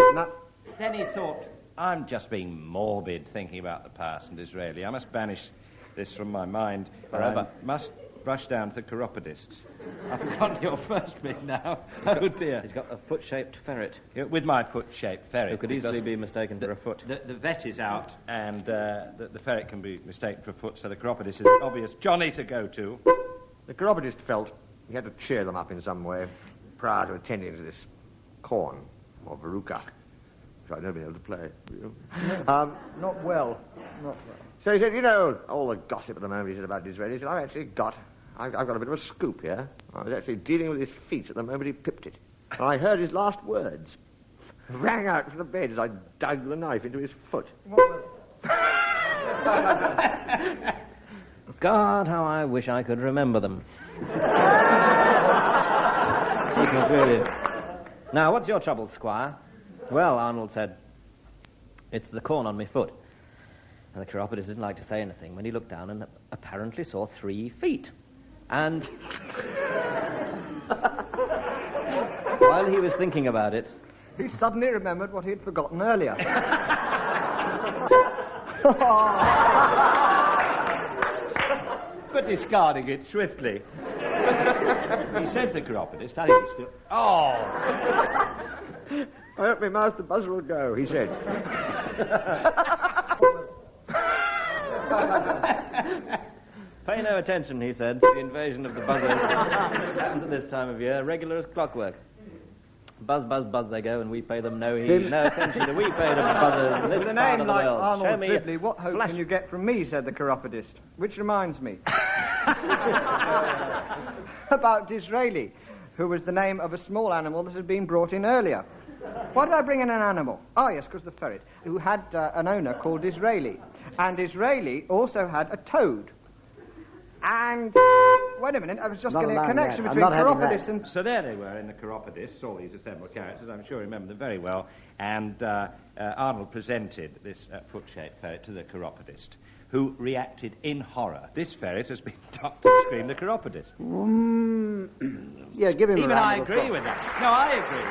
Then he thought, I'm just being morbid thinking about the past and Disraeli. I must banish this from my mind forever. brush down to the chiropodists. I've forgotten your first bit now. Oh, dear. He's got a foot-shaped ferret. Yeah, with my foot-shaped ferret. Who could easily be mistaken for a foot. The vet is out, and the ferret can be mistaken for a foot, so the chiropodist is obvious Johnny to go to. The chiropodist felt he had to cheer them up in some way prior to attending to this corn, or veruca, which I've never been able to play. Not well. So he said, you know, all the gossip at the moment he said about Disraeli. He said, I've got a bit of a scoop here. I was actually dealing with his feet at the moment he pipped it. And I heard his last words. Rang out from the bed as I dug the knife into his foot. God, how I wish I could remember them. He concluded. Now, what's your trouble, Squire? Well, Arnold said, it's the corn on my foot. And the chiropodist didn't like to say anything when he looked down and apparently saw 3 feet. And while he was thinking about it, He suddenly remembered what he had forgotten earlier. But discarding it swiftly. He said to the chiropodist, I think he's still... Oh! I hope my master buzzer will go, he said. pay no attention, he said, to the invasion of the buzzers. Happens at this time of year, regular as clockwork. Buzz, buzz, buzz they go, and we pay them no heed, no attention to we pay the buzzers in this With a part name of the like world. Show Arnold me Ridley, what hope can you get from me, said the chiropodist. Which reminds me about Disraeli, who was the name of a small animal that had been brought in earlier. Why did I bring in an animal? Oh, yes, because the ferret, who had an owner called Disraeli. And Disraeli also had a toad. And, wait a minute, I was just getting a connection between chiropodist and... So there they were in the chiropodists, all these assembled characters. I'm sure you remember them very well. And Arnold presented this foot-shaped ferret to the chiropodist, who reacted in horror. This ferret has been doctor screamed the chiropodist. Yeah, give him a Even round I of agree applause. with that. No, I agree.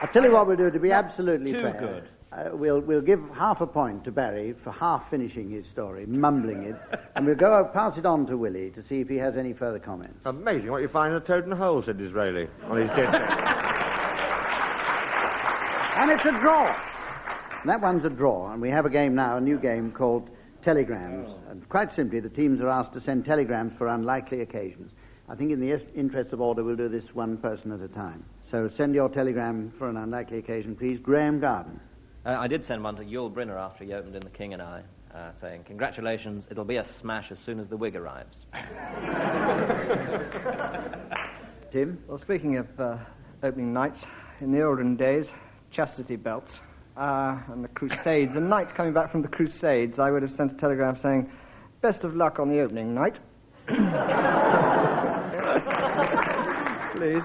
I'll tell you what we'll do to be absolutely Too fair. good. We'll give half a point to Barry for half finishing his story, mumbling it, and we'll go pass it on to Willie to see if he has any further comments. Amazing what you find in a toad in a hole, said Disraeli, on his deathbed. And it's a draw. That one's a draw, and we have a game now, a new game called Telegrams. And quite simply, the teams are asked to send telegrams for unlikely occasions. I think in the interest of order, we'll do this one person at a time. So send your telegram for an unlikely occasion, please. Graeme Garden. I did send one to Yul Brynner after he opened in The King and I, saying, congratulations, it'll be a smash as soon as the wig arrives. Tim? Well, speaking of opening nights, in the olden days, chastity belts, and the Crusades, a knight coming back from the Crusades, I would have sent a telegram saying, best of luck on the opening night. Please.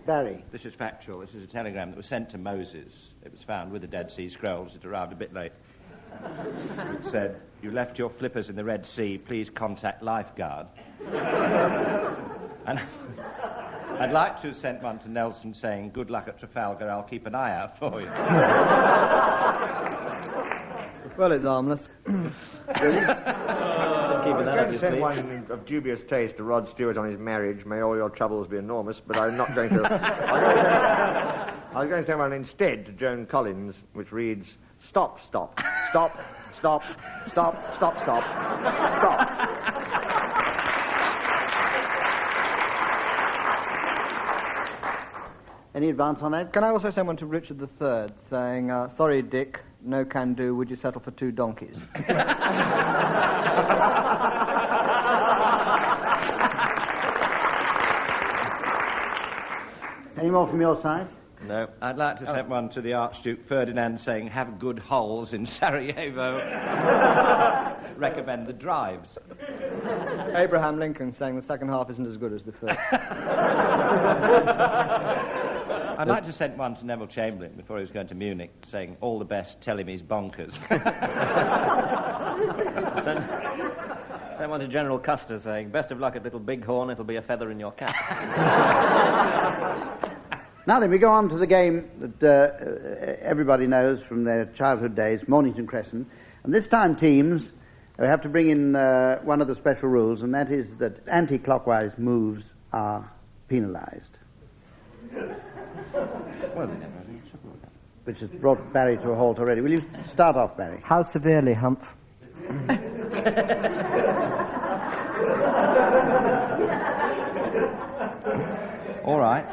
Barry. This is factual. This is a telegram that was sent to Moses. It was found with the Dead Sea Scrolls. It arrived a bit late. It said, you left your flippers in the Red Sea. Please contact lifeguard. And I'd like to have sent one to Nelson saying, good luck at Trafalgar. I'll keep an eye out for you. Well, it's harmless. I was going to send one of dubious taste to Rod Stewart on his marriage. May all your troubles be enormous, but I'm not going to... I was going to send one instead to Joan Collins, which reads, stop, stop, stop, stop, stop, stop, stop, stop. Any advance on that? Can I also send one to Richard III saying, sorry, Dick, no can do, would you settle for 2 donkeys? Any more from your side? No. I'd like to send one to the Archduke Ferdinand saying, have good holes in Sarajevo. Recommend the drives. Abraham Lincoln saying the second half isn't as good as the first. I'd like to send one to Neville Chamberlain before he was going to Munich saying, all the best, tell him he's bonkers. Send one to General Custer saying, best of luck at Little Bighorn, it'll be a feather in your cap. Now then, we go on to the game that everybody knows from their childhood days, Mornington Crescent. And this time teams We have to bring in one of the special rules, and that is that anti-clockwise moves are penalised. Which has brought Barry to a halt already. Will you start off, Barry? How severely, Humph? All right.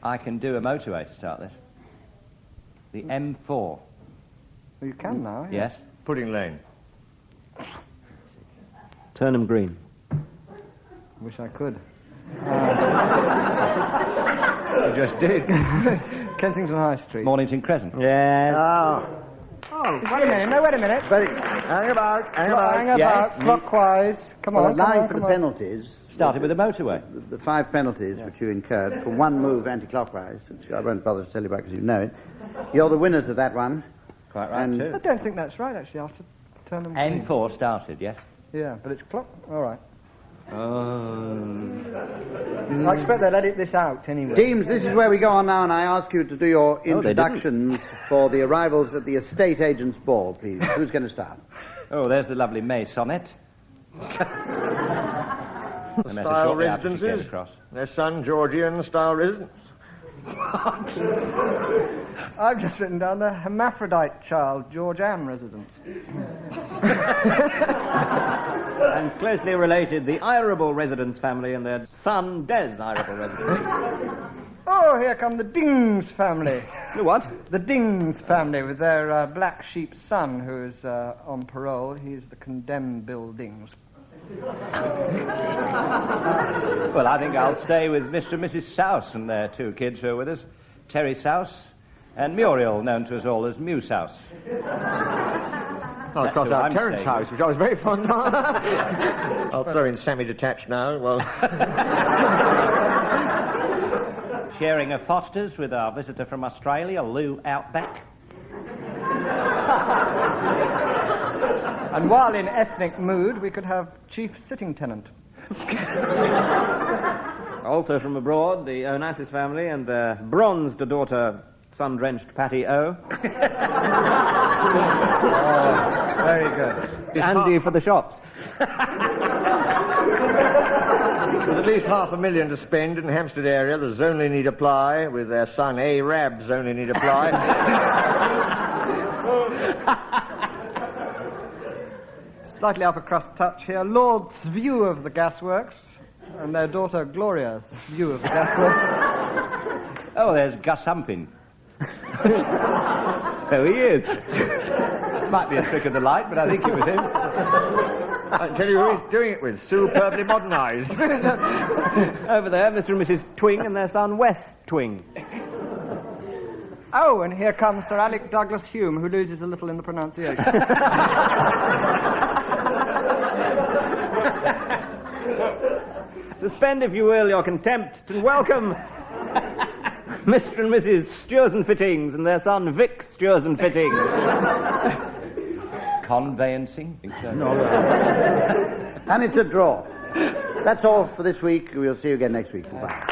I can do a motorway to start this. The M4. Well, you can now. Yeah. Yes? Pudding Lane. Turnham Green. Wish I could. You just did. Kensington High Street. Mornington Crescent. Yes. Wait a minute. No, wait a minute. Hang about. Hang about. Yes. Clockwise. Come on. Allowing for the penalties, Started with a motorway. the 5 penalties which you incurred for one move anti-clockwise, which I won't bother to tell you about because you know it. You're the winners of that one. Quite right, And- too. I don't think that's right, actually. After turn them. M4 started, yes? Yeah, but it's clock. All right. I expect they'll edit this out anyway. Teams, this is where we go on now, and I ask you to do your they didn't. introductions for the arrivals at the estate agent's ball, please. Who's going to start? Oh, there's the lovely May sonnet. Style residences. Their son, Georgian style residence. I've just written down the hermaphrodite child, George Anne residence. And closely related, the Irable residence family and their son, Des Irable residence. Oh, here come the Dings family. The what? The Dings family with their black sheep son who is on parole. He's the condemned Bill Dings. Well, I think I'll stay with Mr. and Mrs. Souse and their 2 kids who are with us, Terry Souse and Muriel, known to us all as Mew Souse. I'll cross who out I'm Terence staying House, which I was very fond of. I'll throw in Sammy Detached now. Well, Sharing a Foster's with our visitor from Australia, Lou Outback. And while in ethnic mood, we could have Chief Sitting Tenant. Also from abroad, the Onassis family and their bronzed daughter, sun-drenched Patty O. Very good. Andy for the shops. with at least $500,000 to spend in the Hampstead area, the Zonely need apply. With their son, A. Rab, Zonely need apply. Slightly upper crust touch here. Lord's view of the gasworks, and their daughter Gloria's view of the gasworks. Oh, there's Gus Humpin. So he is. Might be a trick of the light, but I think it was him. I tell you who he's doing it with. Superbly modernised. Over there, Mr. and Mrs. Twing and their son, Wes Twing. Oh, and here comes Sir Alec Douglas Hume, who loses a little in the pronunciation. Suspend, if you will, your contempt and welcome Mr. and Mrs. Stures and Fittings and their son, Vic Stures and Fittings. Conveyancing? And it's a draw. That's all for this week. We'll see you again next week. Goodbye.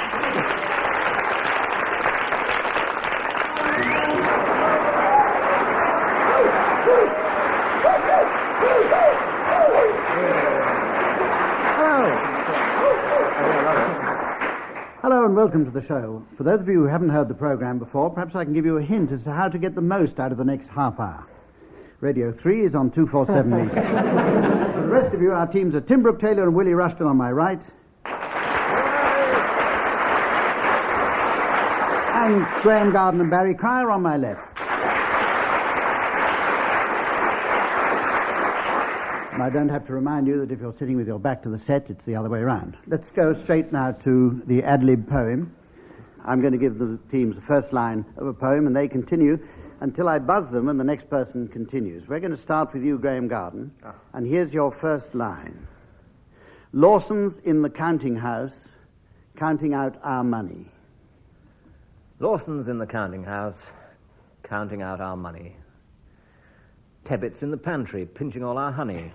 Hello and welcome to the show. For those of you who haven't heard the programme before, perhaps I can give you a hint as to how to get the most out of the next half hour. Radio 3 is on 247 metres. For the rest of you, our teams are Tim Brooke-Taylor and Willie Rushton on my right. And Graeme Garden and Barry Cryer on my left. And I don't have to remind you that if you're sitting with your back to the set, it's the other way around. Let's go straight now to the ad-lib poem. I'm going to give the teams the first line of a poem, and they continue until I buzz them and the next person continues. We're going to start with you, Graeme Garden, and here's your first line. Lawson's in the counting house, counting out our money. Lawson's in the counting house, counting out our money. Tebbit's in the pantry, pinching all our honey.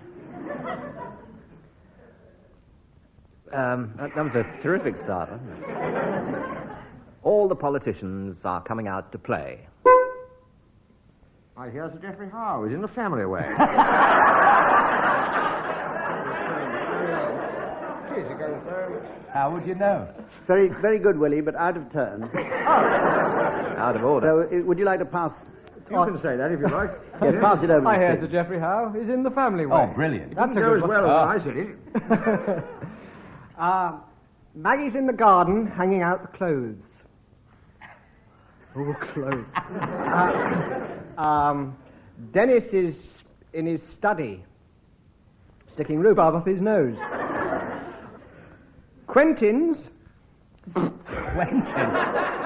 That was a terrific start, wasn't it? All the politicians are coming out to play. I hear Sir Geoffrey Howe is in the family way. How would you know? Very, very good, Willie, but out of turn. Out of order. So, would you like to pass? You can say that if you like. Yes, pass it over. I to hear Tim. Sir Geoffrey Howe is in the family way. Oh, brilliant. That's a go good as one. well as I said it. Maggie's in the garden hanging out the clothes. Oh, clothes. Dennis is in his study, sticking rhubarb up his nose. Quentin's... Quentin,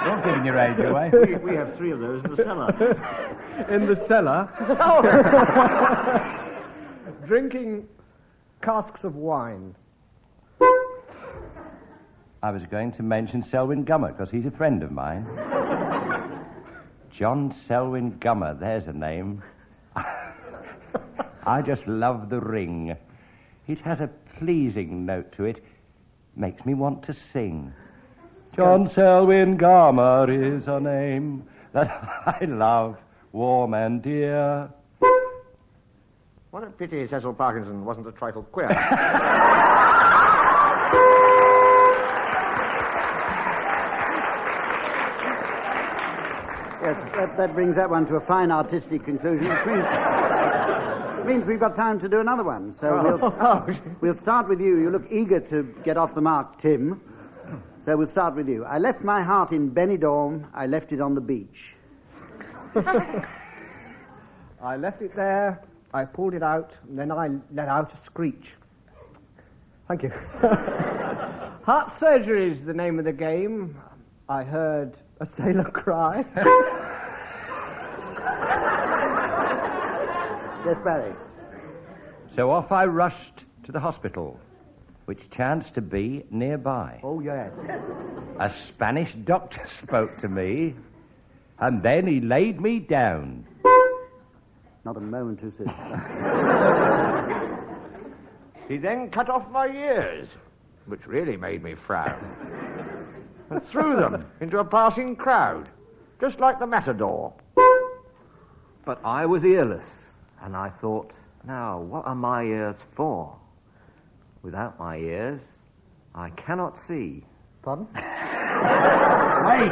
you're giving your age away. We have 3 of those in the cellar. in the cellar, drinking casks of wine. I was going to mention Selwyn Gummer, because he's a friend of mine. John Selwyn Gummer, there's a name. I just love the ring. It has a pleasing note to it. Makes me want to sing. John Selwyn Gummer is a name that I love, warm and dear. What a pity Cecil Parkinson wasn't a trifle queer. Yes, that brings that one to a fine artistic conclusion, which means we've got time to do another one. So we'll start with you. You look eager to get off the mark, Tim. So we'll start with you. I left my heart in Benidorm. I left it on the beach. I left it there, I pulled it out, and then I let out a screech. Thank you. Heart surgery is the name of the game. I heard a sailor cry. Yes, Barry. So off I rushed to the hospital, which chanced to be nearby. Oh, yes. A Spanish doctor spoke to me, and then he laid me down. Not a moment too soon. He then cut off my ears, which really made me frown, and threw them into a passing crowd, just like the matador. But I was earless, and I thought, now, what are my ears for? Without my ears, I cannot see. Pardon? Wait.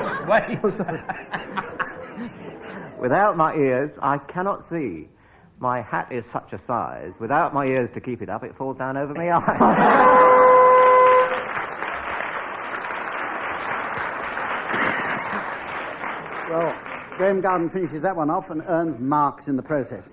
Without my ears, I cannot see. My hat is such a size, without my ears to keep it up, it falls down over my eyes. Well, Graeme Garden finishes that one off and earns marks in the process.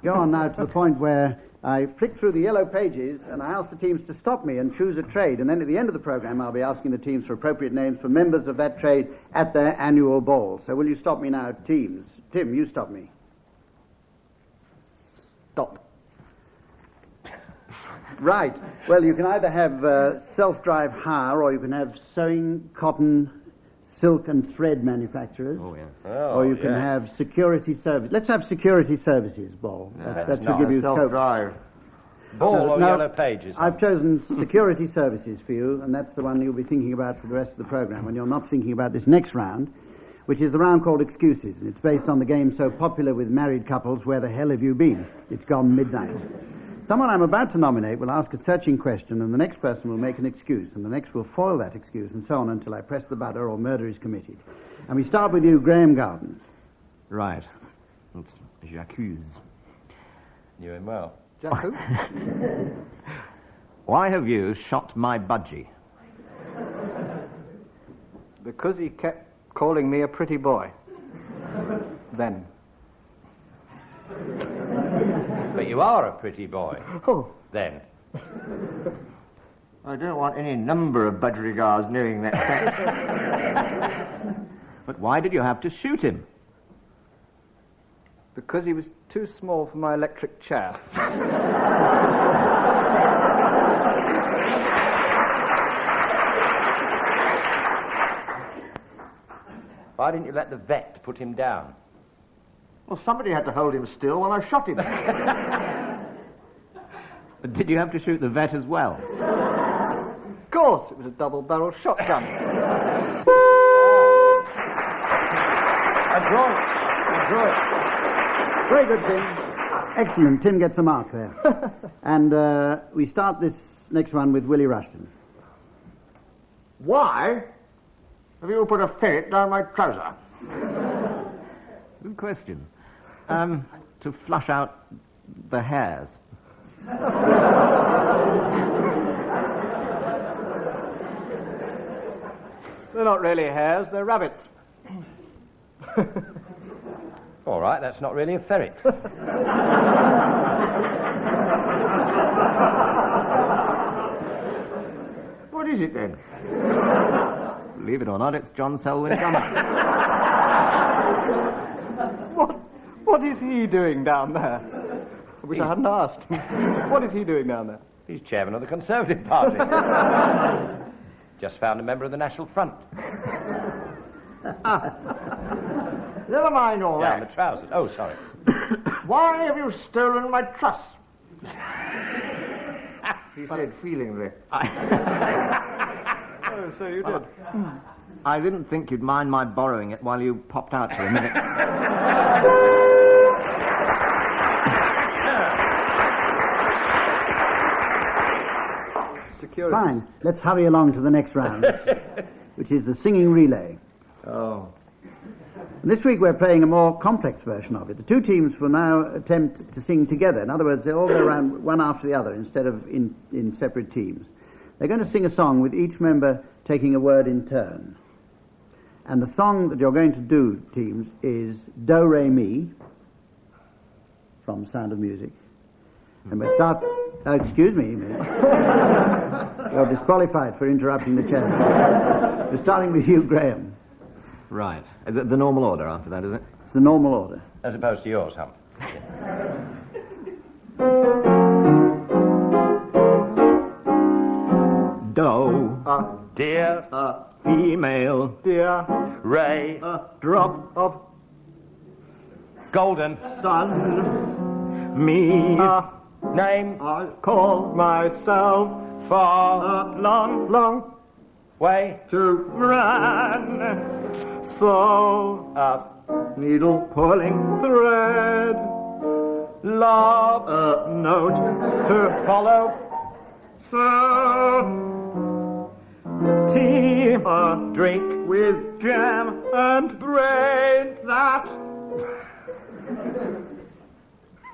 Go on now to the point where I flick through the yellow pages and I ask the teams to stop me and choose a trade. And then at the end of the programme, I'll be asking the teams for appropriate names for members of that trade at their annual ball. So will you stop me now, teams? Tim, you stop me. Stop. Right. Well, you can either have self-drive hire or you can have sewing, cotton, silk and thread manufacturers. Oh, yeah. Or you can have security service. Let's have security services, Ball. That should give you scope. Self-drive. Ball or No, yellow pages? I've chosen security services for you, and that's the one you'll be thinking about for the rest of the programme when you're not thinking about this next round, which is the round called Excuses, and it's based on the game so popular with married couples, Where the Hell Have You Been? It's Gone Midnight. Someone I'm about to nominate will ask a searching question, and the next person will make an excuse, and the next will foil that excuse, and so on until I press the buzzer or murder is committed. And we start with you, Graeme Garden. Right. It's j'accuse. Knew him well. Jack who? Why have you shot my budgie? Because he kept calling me a pretty boy. Then. But you are a pretty boy. Oh. Then. I don't want any number of budgerigars knowing that fact. But why did you have to shoot him? Because he was too small for my electric chair. Why didn't you let the vet put him down? Well, somebody had to hold him still while I shot him. But did you have to shoot the vet as well? Of course, it was a double-barrel shotgun. I draw it. Very good, Tim. Excellent. Tim gets a mark there. And we start this next one with Willie Rushton. Why have you put a ferret down my trouser? Good question. To flush out the hairs. They're not really hares, they're rabbits. All right, that's not really a ferret. What is it then? Believe it or not, it's John Selwyn Drummond. What is he doing down there? I wish I hadn't asked. What is he doing down there? He's chairman of the Conservative Party. Just found a member of the National Front. Never mind all Down that. the trousers. Oh, sorry. Why have you stolen my truss? He said feelingly. Oh, so you did. I didn't think you'd mind my borrowing it while you popped out for a minute. Security. Fine. Let's hurry along to the next round, which is the singing relay. Oh. And this week we're playing a more complex version of it. The two teams will now attempt to sing together. In other words, they all go around one after the other instead of in separate teams. They're going to sing a song with each member taking a word in turn. And the song that you're going to do, teams, is Do, Re, Mi from Sound of Music. And we'll start... Oh, excuse me. You're disqualified for interrupting the chair. We're starting with you, Graeme. Right. The normal order after that, is it? It's the normal order. As opposed to yours, Hump. Do, Dear, female, Dear, Ray, drop of Golden, sun, me, name, I call myself far long way to run, so up needle pulling thread, lob note to follow so tea, drink with jam and brain that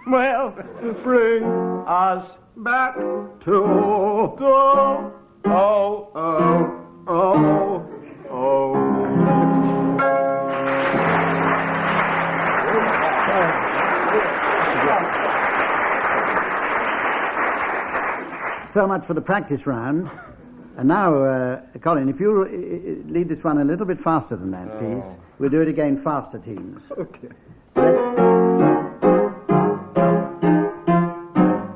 well, bring us back to do. oh Oh, oh, oh. So much for the practice round. And now, Colin, if you'll lead this one a little bit faster than that, please. We'll do it again faster, teams. Okay.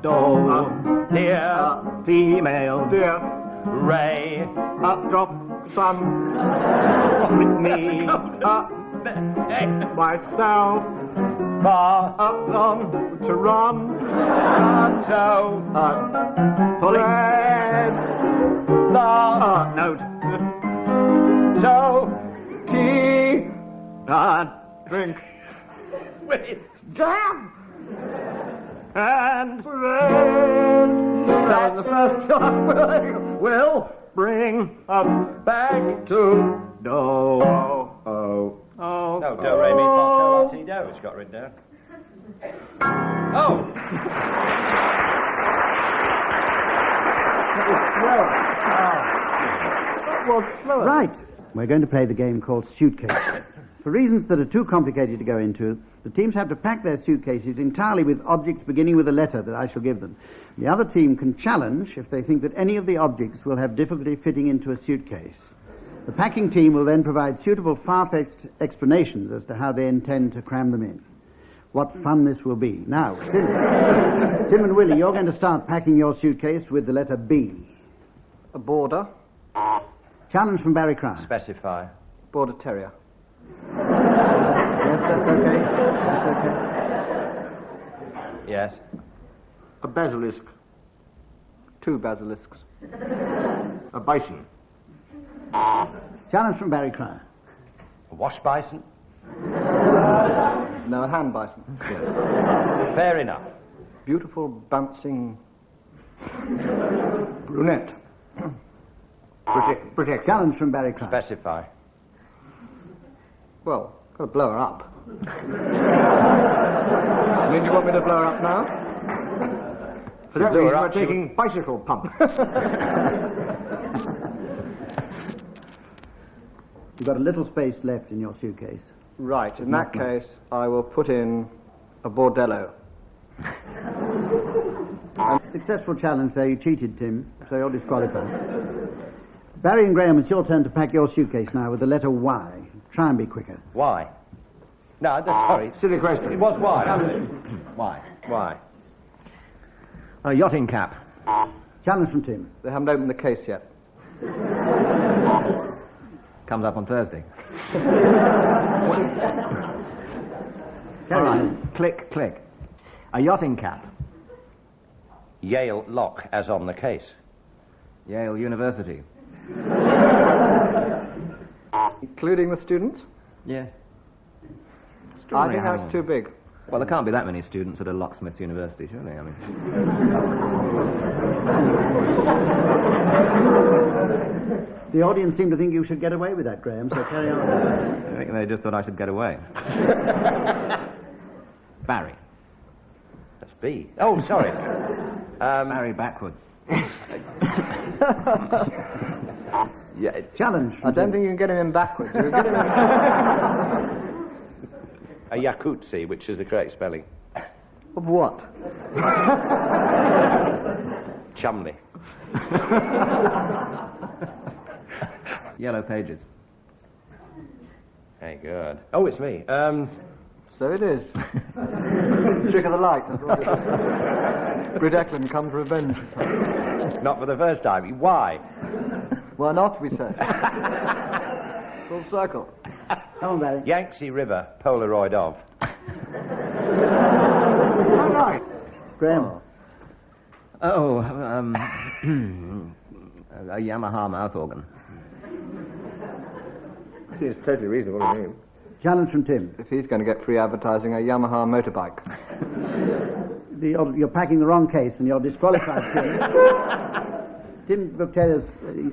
do, dear, female, Dear, Ray, drop some with me, myself far long to run. so Pulling the note so tea drink with jam and bread. So the first time will bring us back to do. Oh. no do re mi fa sol la ti do. It's got written down. Oh. Right. We're going to play the game called Suitcase. For reasons that are too complicated to go into, the teams have to pack their suitcases entirely with objects beginning with a letter that I shall give them. The other team can challenge if they think that any of the objects will have difficulty fitting into a suitcase. The packing team will then provide suitable far-fetched explanations as to how they intend to cram them in. What fun this will be. Now, Tim and Willie, you're going to start packing your suitcase with the letter B. A border. Challenge from Barry Cryer. Specify. Border terrier. Yes, that's okay. That's okay. Yes. A basilisk. 2 basilisks. A bison. Challenge from Barry Cryer. A wash basin. No, a hand bison. Fair enough. Beautiful, bouncing brunette. British. Challenge from Barry Crime. Specify. Well, got to blow her up. I mean, do you want me to blow her up now? For that blow her reason, up, we're taking bicycle pump. You've got a little space left in your suitcase. Right, in that case, I will put in a bordello. Successful challenge there. You cheated, Tim, so you're disqualified. Barry and Graeme, it's your turn to pack your suitcase now with the letter Y. Try and be quicker. Why? No, sorry. Silly question. It was why. Why? Why? A yachting cap. Challenge from Tim. They haven't opened the case yet. Comes up on Thursday. Carry on. Click, click. A yachting cap. Yale lock, as on the case. Yale University. Including the students? Yes. I think that's too big. Well, there can't be that many students at a locksmith's university, surely. I mean, The audience seem to think you should get away with that, Graeme, so carry on. I think they just thought I should get away. Barry. That's B. Oh, sorry. Barry backwards. Yeah. Challenge. I don't think you can get him in backwards. You can get him in... A Yakutsi, which is the correct spelling. Of what? Chumley. Yellow pages. Very good. Oh, it's me. So it is. Trick of the light. I thought it was Brid Eklund comes revenge. Not for the first time. Why? Why not, we say. Full circle. Come on, Barry. Yangtze River, Polaroid of. All right. Graeme. Oh, a Yamaha mouth organ. Seems totally reasonable to me. Challenge from Tim. If he's going to get free advertising, a Yamaha motorbike. You're packing the wrong case and you're disqualified, Tim. Tim Brooke-Taylor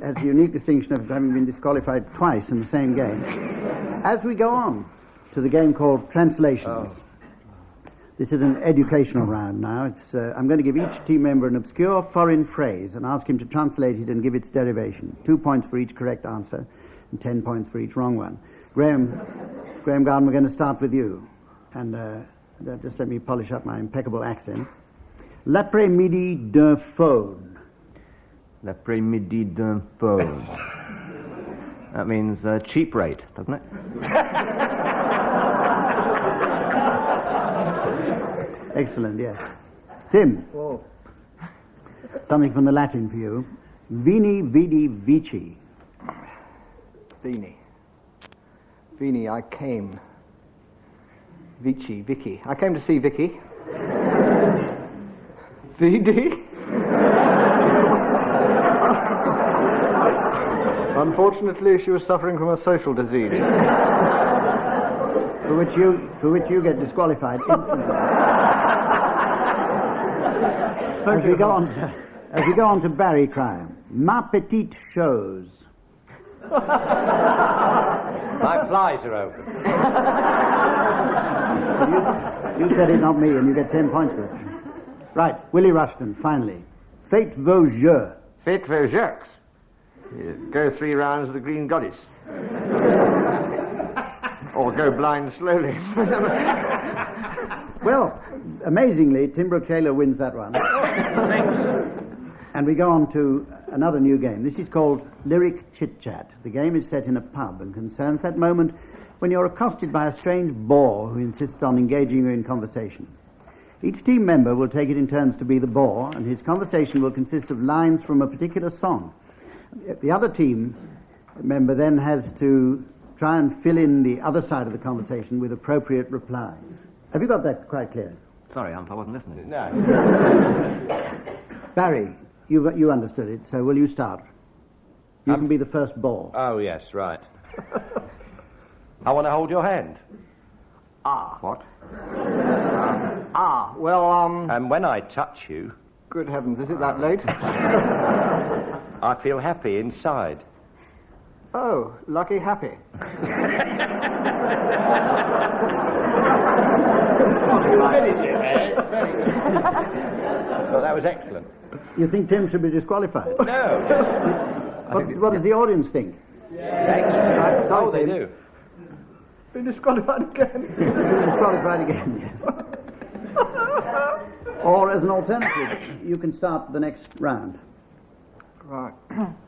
has the unique distinction of having been disqualified twice in the same game. As we go on to the game called Translations. This is an educational round now. I'm going to give each team member an obscure foreign phrase and ask him to translate it and give its derivation. 2 points for each correct answer and 10 points for each wrong one. Graeme Garden, we're going to start with you. And just let me polish up my impeccable accent. L'après-midi d'un faune. L'après-midi d'un faune. That means cheap rate, doesn't it? Excellent, yes. Tim. Whoa. Something from the Latin for you. Vini, vidi, vici. Vini, I came. Vicky. I came to see Vicky. Vidi? Unfortunately, she was suffering from a social disease. For which you get disqualified instantly. As we go on to Barry Crime. Ma petite chose. My flies are open. You said it, not me, and you get 10 points for it. Right, Willie Rushton, finally. Faites vos jeux. Faites vos jeux. Go 3 rounds with the Green Goddess. Or go blind slowly. Well, amazingly, Tim Brooke-Taylor wins that one. Thanks. And we go on to another new game. This is called Lyric Chit-Chat. The game is set in a pub and concerns that moment when you're accosted by a strange bore who insists on engaging you in conversation. Each team member will take it in turns to be the bore, and his conversation will consist of lines from a particular song. The other team member then has to try and fill in the other side of the conversation with appropriate replies. Have you got that quite clear? Sorry, Hump, I wasn't listening. No. Barry, you understood it, so will you start? You can be the first ball. Oh, yes, right. I want to hold your hand. Ah. What? And when I touch you, Good heavens, is it that late? I feel happy inside. Oh, lucky happy. Well, that was excellent. You think Tim should be disqualified? No. What does the audience think? Excellent. Sorry, Oh, they Tim. do. Been disqualified again. Disqualified again, yes. Or as an alternative, you can start the next round. Right.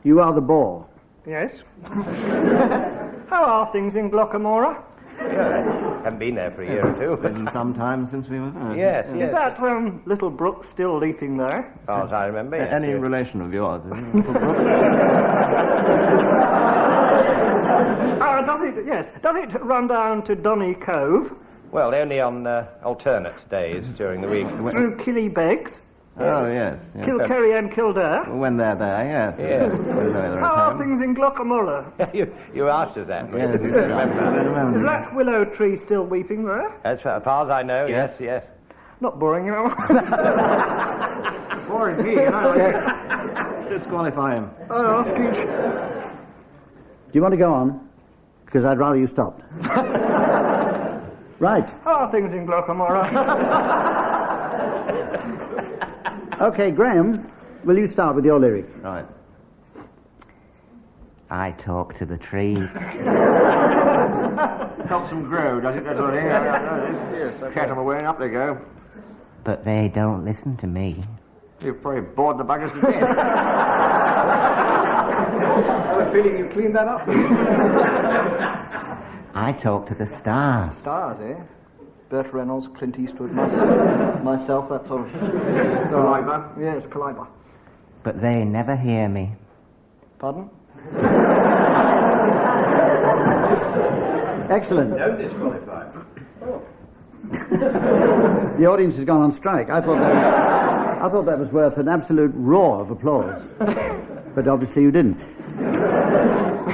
You are the ball. Yes. How are things in Glockamora? Haven't been there for a year or two. Been some time since we were there. Yes, yes. Is that little Brooke still leaping there? As far as I remember, yes. Any yes. relation of yours? Is it? Does it run down to Donny Cove, Well, only on alternate days during the week. through Killybegs, Oh, yes. yes. Kilkerry and Kildare? When they're there, yes. Yes. When they're at How are home. things in Glockamora? you asked us that. Yes, you you did. remember. Is that willow tree still weeping there? As far as I know, yes, yes. Not boring you, am I? Boring me, you know. Disqualify him. Oh, ask each. Do you want to go on? Because I'd rather you stopped. Right. How are things in Glockamora? Okay, Graeme, will you start with your lyric? Right. I talk to the trees. Helps them grow, does it? That's what I think. Yes, chat them away and up they go. But they don't listen to me. You've probably bored the buggers to death. I have a feeling you cleaned that up. I talk to the stars. Stars, eh? Burt Reynolds, Clint Eastwood, myself, that sort of... Caliber? Yes, Caliber. But they never hear me. Pardon? Excellent. Don't disqualify. The audience has gone on strike. I thought that was worth an absolute roar of applause. But obviously you didn't.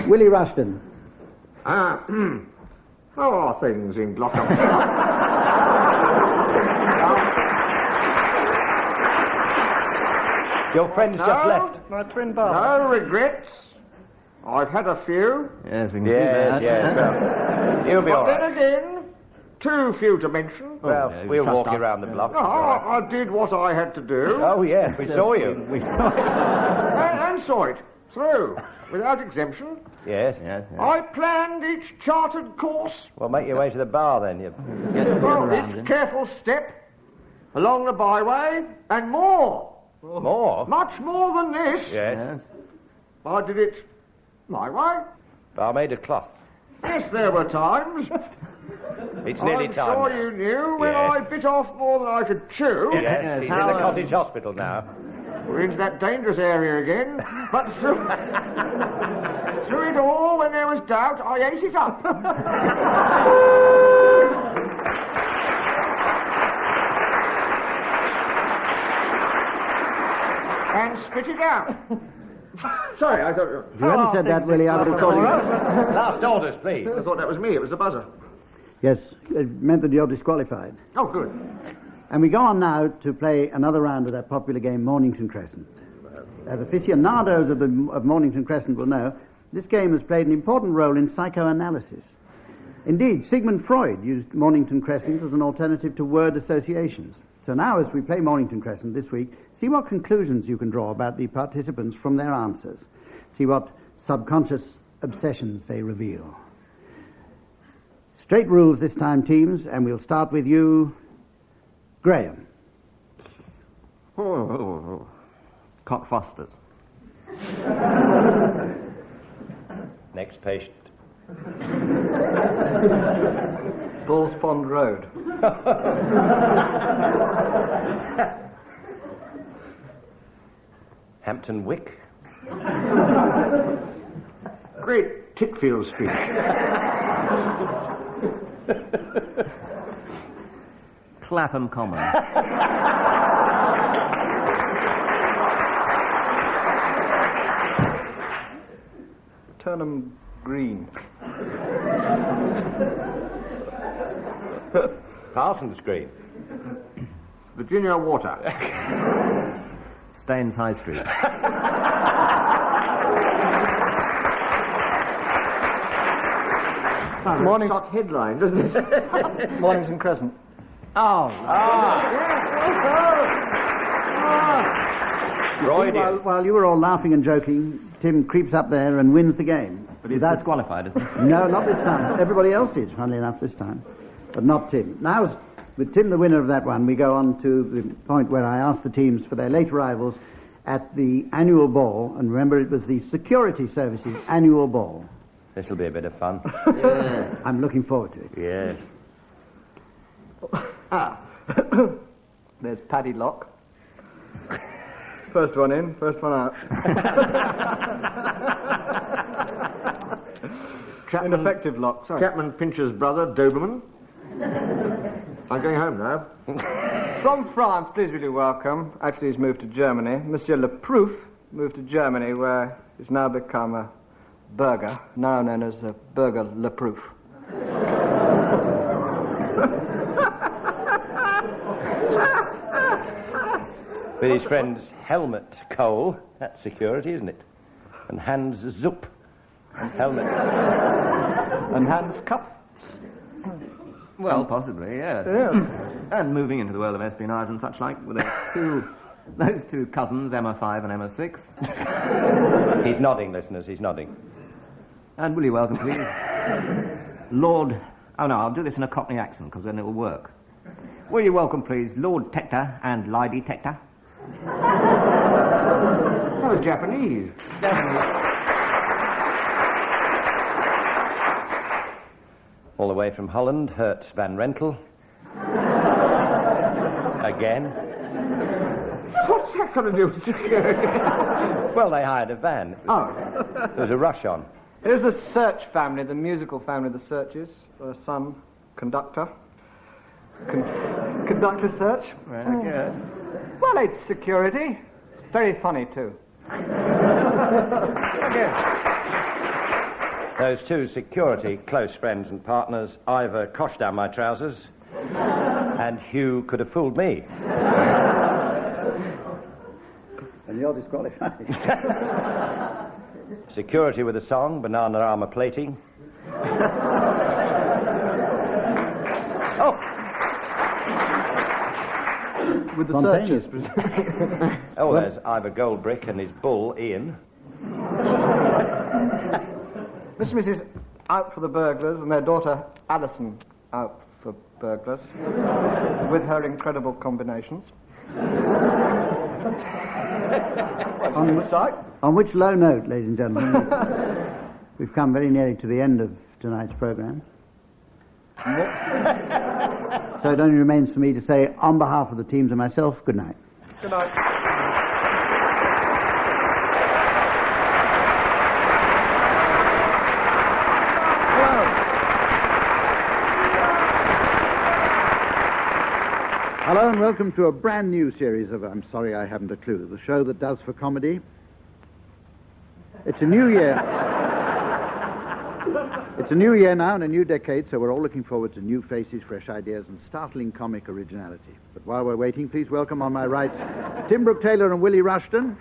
Willie Rushton. How are things in Glockham? Your friend's just left. My twin brother. No regrets. I've had a few. Yes, we can see Yes, that. yes. Well, you'll be all But right. then again, too few to mention. Well, yeah, we'll trust walk you us. around the block. No, I did what I had to do. Oh, yes, we saw you. We saw it. and saw it through, without exemption. Yes. Yes, yes. I planned each charted course. Well, make your way to the bar then. You... Well, each careful step along the byway, and more. More? Much more than this. Yes. Yes. I did it my way. Bar made of cloth. Yes, there were times. It's nearly I'm time. sure now. you knew when Yes. I bit off more than I could chew. Yes, he's in the cottage hospital now. We're into that dangerous area again. But through it all, when there was doubt, I ate it up. And spit it out. Sorry, I thought... If you hadn't said that, Willie, I would have thought you... Last orders, please. I thought that was me. It was the buzzer. Yes, it meant that you're disqualified. Oh, good. And we go on now to play another round of that popular game, Mornington Crescent. As aficionados of Mornington Crescent will know, this game has played an important role in psychoanalysis. Indeed, Sigmund Freud used Mornington Crescent as an alternative to word associations. So now, as we play Mornington Crescent this week, see what conclusions you can draw about the participants from their answers. See what subconscious obsessions they reveal. Straight rules this time, teams, and we'll start with you, Graeme. Cockfosters. Next patient. Bulls Pond Road. Hampton Wick. Great Titfield speech. Clapham Common. Turnham Green. Parsons Green. Virginia Water. Staines High Street. Morning. Shot headline, doesn't it? Mornington Crescent. While you were all laughing and joking, Tim creeps up there and wins the game. But he's disqualified, isn't he? No, not this time. Everybody else is, funnily enough, this time. But not Tim. Now, with Tim the winner of that one, we go on to the point where I ask the teams for their late arrivals at the annual ball. And remember, it was the Security Services annual ball. This'll be a bit of fun. Yeah. I'm looking forward to it. Yeah. There's Paddy Lock. First one in, first one out. Ineffective Lock, sorry. Chapman Pincher's brother, Doberman. I'm going home now. From France, please will you welcome. Actually, he's moved to Germany. Monsieur Le Prouf moved to Germany, where he's now become a burger, now known as a Burger Le Prouf. With his friends Helmut Cole, that's security, isn't it? And Hans Zupp. And Helmut. And Hans Cup. Well, possibly, yes. Yeah. And moving into the world of espionage and such like, with those two cousins, Emma 5 and Emma 6. He's nodding, listeners, he's nodding. And will you welcome, please, Lord... Oh, no, I'll do this in a Cockney accent, because then it will work. Will you welcome, please, Lord Tector and Lady Tector? That was Japanese. All the way from Holland, Hertz Van Rentel. Again. What's that got to do with security? Well, they hired a van. There was a rush on. Here's the Search family, the musical family, the Searches. Son, conductor. Conductor Search. Very good. Well, it's security. It's very funny, too. Those two security close friends and partners, Ivor Cosh down my trousers, and Hugh could have fooled me. And you're disqualified. Security with a song, banana armour plating. With the Searchers. Oh, there's Ivor Goldbrick and his bull, Ian. Mr. and Mrs. out for the burglars, and their daughter, Alison, out for burglars, with her incredible combinations. On which low note, ladies and gentlemen, we've come very nearly to the end of tonight's programme. So it only remains for me to say, on behalf of the teams and myself, good night. Good night. Hello and welcome to a brand new series of I'm Sorry I Haven't a Clue, the show that does for comedy. It's a new year. It's a new year now and a new decade, so we're all looking forward to new faces, fresh ideas, and startling comic originality. But while we're waiting, please welcome on my right Tim Brooke-Taylor and Willie Rushton.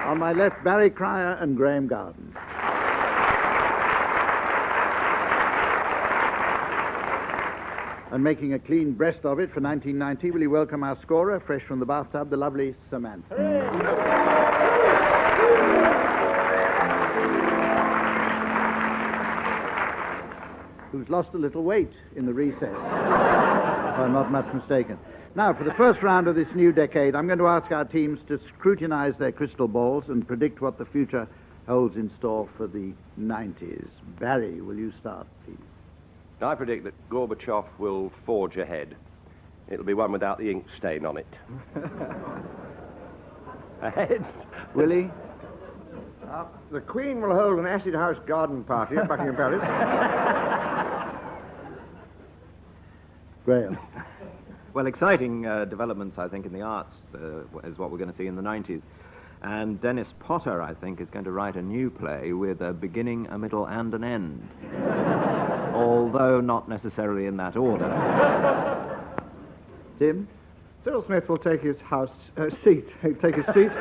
On my left, Barry Cryer and Graeme Garden. And making a clean breast of it for 1990, will you welcome our scorer, fresh from the bathtub, the lovely Samantha. Who's lost a little weight in the recess, if I'm not much mistaken. Now, for the first round of this new decade, I'm going to ask our teams to scrutinize their crystal balls and predict what the future holds in store for the 90s. Barry, will you start, please? I predict that Gorbachev will forge ahead. It'll be one without the ink stain on it. Ahead. Willie? The Queen will hold an acid house garden party at Buckingham Palace. Graeme? Well, exciting developments, I think, in the arts is what we're going to see in the 90s. And Dennis Potter, I think, is going to write a new play with a beginning, a middle, and an end. Although not necessarily in that order. Tim? Cyril Smith will take his seat. He'll take his seat.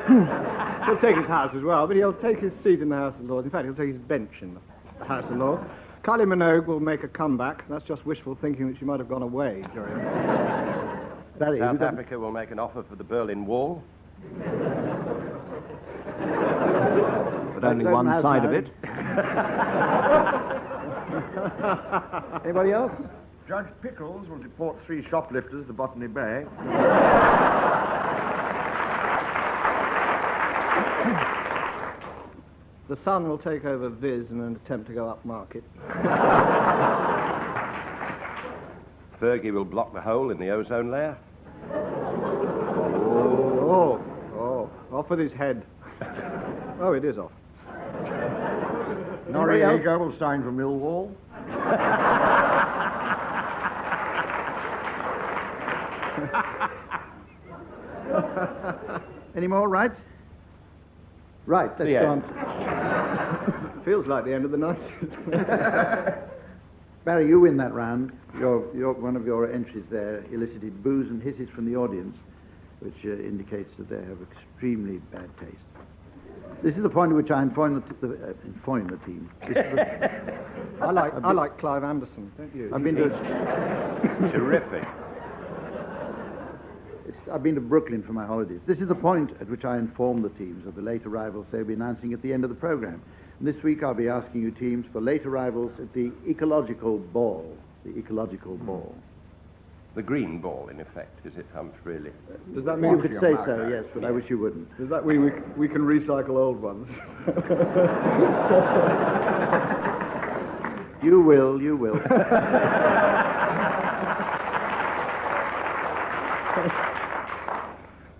He'll take his house as well, but he'll take his seat in the House of Lords. In fact, he'll take his bench in the House of Lords. Kylie Minogue will make a comeback. That's just wishful thinking that she might have gone away during... Barry, South Africa will make an offer for the Berlin Wall. But only one side of it. Anybody else? Judge Pickles will deport 3 shoplifters to Botany Bay. The Sun will take over Viz in an attempt to go upmarket. Fergie will block the hole in the ozone layer. Off with his head. Oh, it is off. Noriega will sign for Millwall. Any more, right? Right, let's go on. Feels like the end of the night. Barry, you win that round. One of your entries there elicited boos and hisses from the audience, which indicates that they have extremely bad taste. This is the point at which I inform the team. I like Clive Anderson, don't you? I've been to... Terrific. I've been to Brooklyn for my holidays. This is the point at which I inform the teams of the late arrivals they'll be announcing at the end of the programme. And this week I'll be asking you teams for late arrivals at the Ecological Ball. The Ecological Ball. The green ball, in effect, is it, Humphrey? Does that mean you could say so, yes, but I wish you wouldn't. Does that mean we can recycle old ones? You will.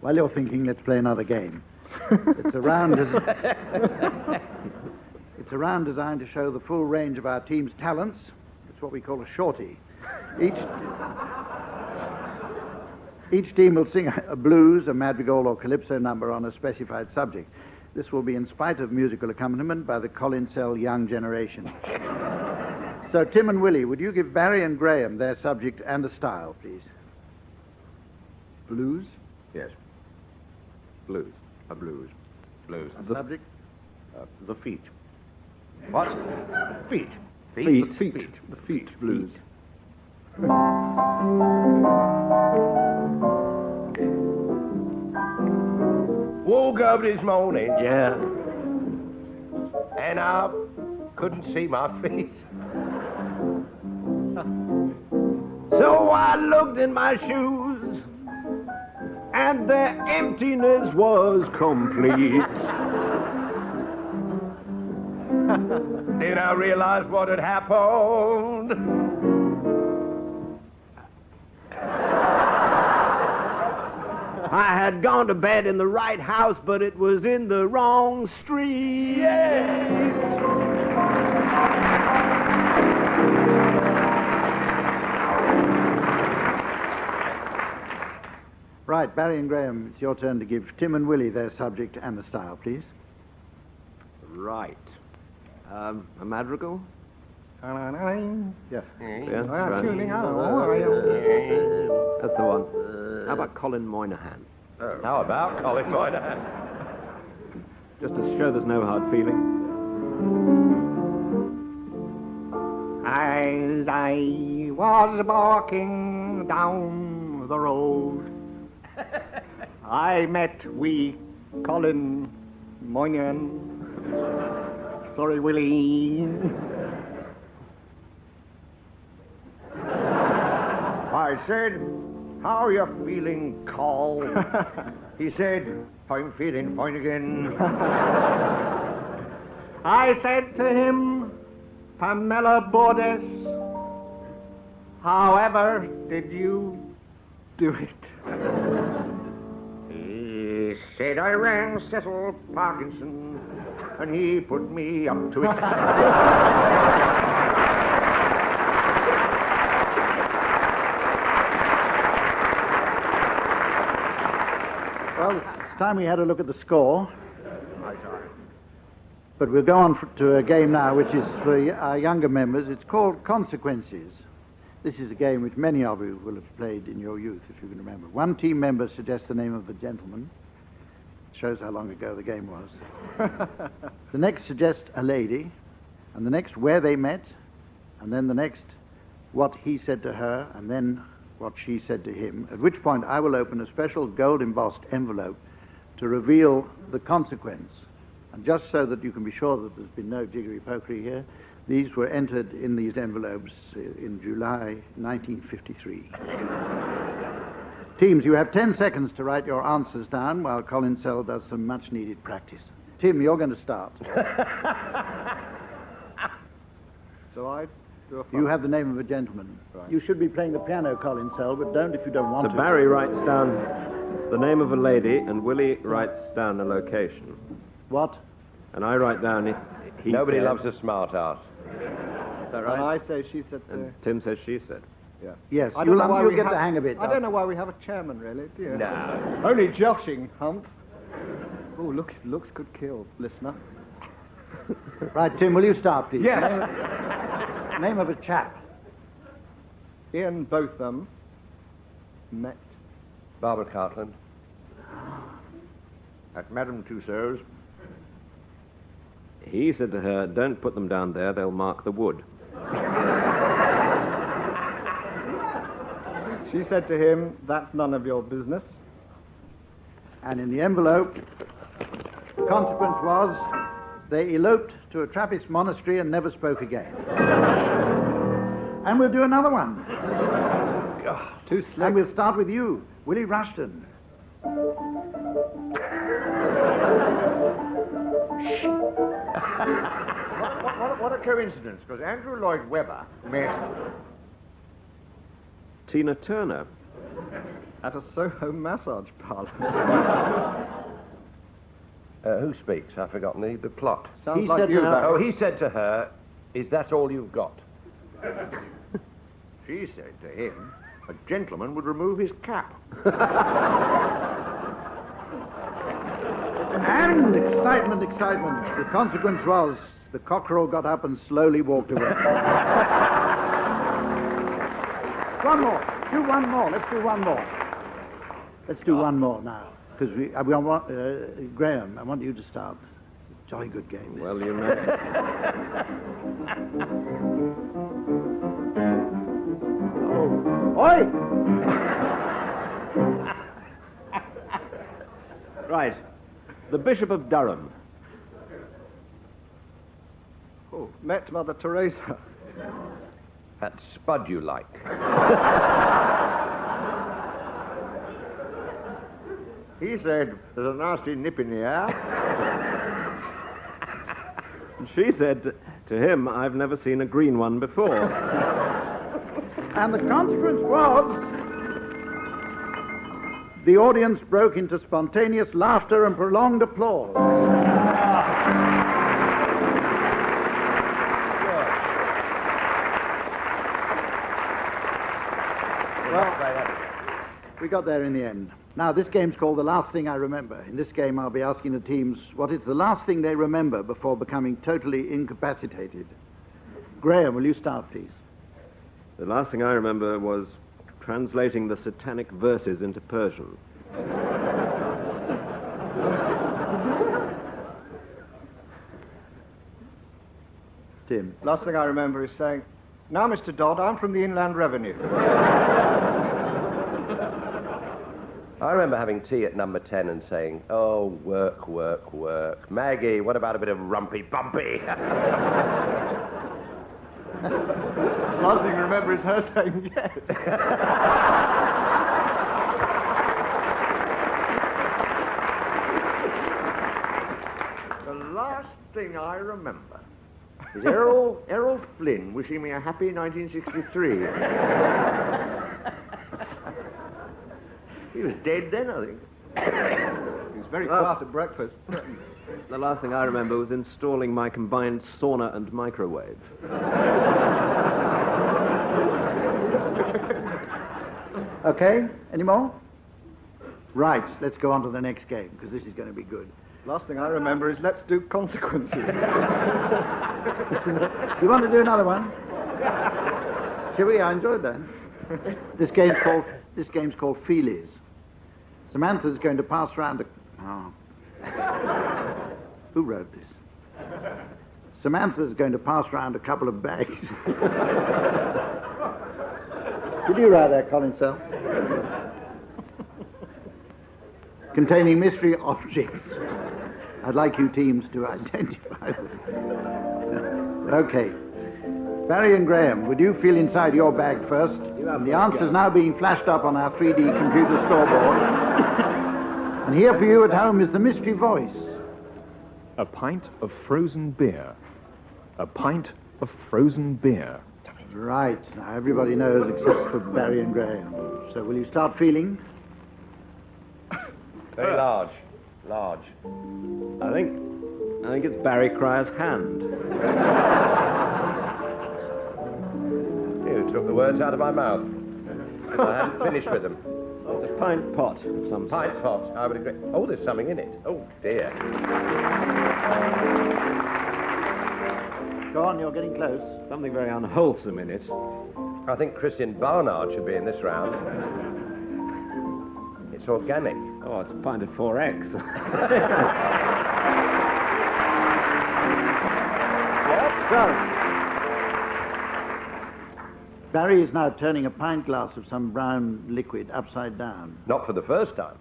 While you're thinking, let's play another game. It's a round designed to show the full range of our team's talents. It's what we call a shorty. Each team will sing a blues, a madrigal, or calypso number on a specified subject. This will be in spite of musical accompaniment by the Colin Sell Young Generation. So, Tim and Willie, would you give Barry and Graeme their subject and the style, please? Blues? Yes. Blues. A blues. Blues. The subject? The feet. What? Feet. The feet blues. Woke up this morning, Yeah. and I couldn't see my feet. So I looked in my shoes, and the emptiness was complete. Then I realized what had happened. I had gone to bed in the right house, but it was in the wrong street. Right, Barry and Graeme, it's your turn to give Tim and Willie their subject and the style, please. Right. A madrigal? Yes. Yeah, Tuning out. That's the one. How about Colin Moynihan? How about Colin Moynihan? Just to show there's no hard feeling. As I was walking down the road, I met wee Colin Moynihan. Sorry, Willie. I said, how are you feeling, Col? He said, I'm feeling fine again. I said to him, Pamela Baudes, however did you do it? He said, I ran Cecil Parkinson, and he put me up to it. Well, it's time we had a look at the score. But we'll go on to a game now which is for our younger members. It's called Consequences. This is a game which many of you will have played in your youth, if you can remember. One team member suggests the name of a gentleman. Shows how long ago the game was. The next suggests a lady, and the next where they met, and then the next what he said to her, and then what she said to him, at which point I will open a special gold-embossed envelope to reveal the consequence. And just so that you can be sure that there's been no jiggery-pokery here, these were entered in these envelopes in July 1953. Teams, you have 10 seconds to write your answers down while Colin Sell does some much-needed practice. Tim, you're going to start. So I do a You have the name of a gentleman. Right. You should be playing the piano, Colin Sell, but don't if you don't want So to. Barry writes down the name of a lady, and Willie writes down a location. What? And I write down he Nobody said. loves a smart ass. Is that And right? I say she said. And Tim says she said. Yeah. Yes, I don't know why you'll we get have- the hang of it. I don't know why we have a chairman, really, do you? No. Only joshing, Hump. Oh, look, looks could kill, listener. Right, Tim, will you start, please? Yes. Name of a chap. Ian Botham met. Barbara Cartland. At Madame Tussauds. He said to her, "Don't put them down there, they'll mark the wood." She said to him, "That's none of your business." And in the envelope, the consequence was they eloped to a Trappist monastery and never spoke again. And we'll do another one. Too slick. And we'll start with you, Willie Rushton. What a coincidence, because Andrew Lloyd Webber met Tina Turner. At a Soho massage parlour. Who speaks? I've forgotten the plot. Sounds He like said you, to her- Barry. Oh, he said to her, "Is that all you've got?" She said to him, a gentleman would remove his cap. And excitement. The consequence was the cockerel got up and slowly walked away. One more. Do one more. Let's do one more. Let's do one more now. Because we want, Graham, I want you to start. Jolly good game. This. Well, you know. Oi! Right. The Bishop of Durham. Oh, met Mother Teresa. That spud you like. He said, there's a nasty nip in the air. And she said to him, "I've never seen a green one before." And the consequence was the audience broke into spontaneous laughter and prolonged applause. Well, we got there in the end. Now, this game's called The Last Thing I Remember. In this game, I'll be asking the teams what is the last thing they remember before becoming totally incapacitated. Graham, will you start, please? The last thing I remember was translating the satanic verses into Persian. Tim. Last thing I remember is saying, "Now, Mr. Dodd, I'm from the Inland Revenue." I remember having tea at number 10 and saying, "Oh, work, work, work. Maggie, what about a bit of rumpy bumpy?" Last thing I remember is her saying yes. The last thing I remember is Errol Flynn wishing me a happy 1963. He was dead then, I think. He was very quiet at breakfast. The last thing I remember was installing my combined sauna and microwave. Okay, any more? Right, let's go on to the next game, because this is going to be good. Last thing I remember is let's do consequences. You want to do another one? Shall we? I enjoyed that. This game's called Feelies. Samantha's going to pass round a... Oh. Who wrote this? Samantha's going to pass round a couple of bags. Did you write that, Colin Sell? Containing mystery objects. I'd like you teams to identify them. Okay. Barry and Graham, would you feel inside your bag first? And the answer's now being flashed up on our 3D computer scoreboard. And here for you at home is the mystery voice. A pint of frozen beer. A pint of frozen beer. Right. Now everybody knows except for Barry and Graham. So will you start feeling? Very large. Large. I think it's Barry Cryer's hand. You took the words out of my mouth. I haven't finished with them. It's a pint pot of some sort. Pint pot, I would agree. Oh, there's something in it. Oh, dear. Go on, you're getting close. Something very unwholesome in it. I think Christian Barnard should be in this round. It's organic. Oh, it's a pint of 4X. Barry is now turning a pint glass of some brown liquid upside down. Not for the first time.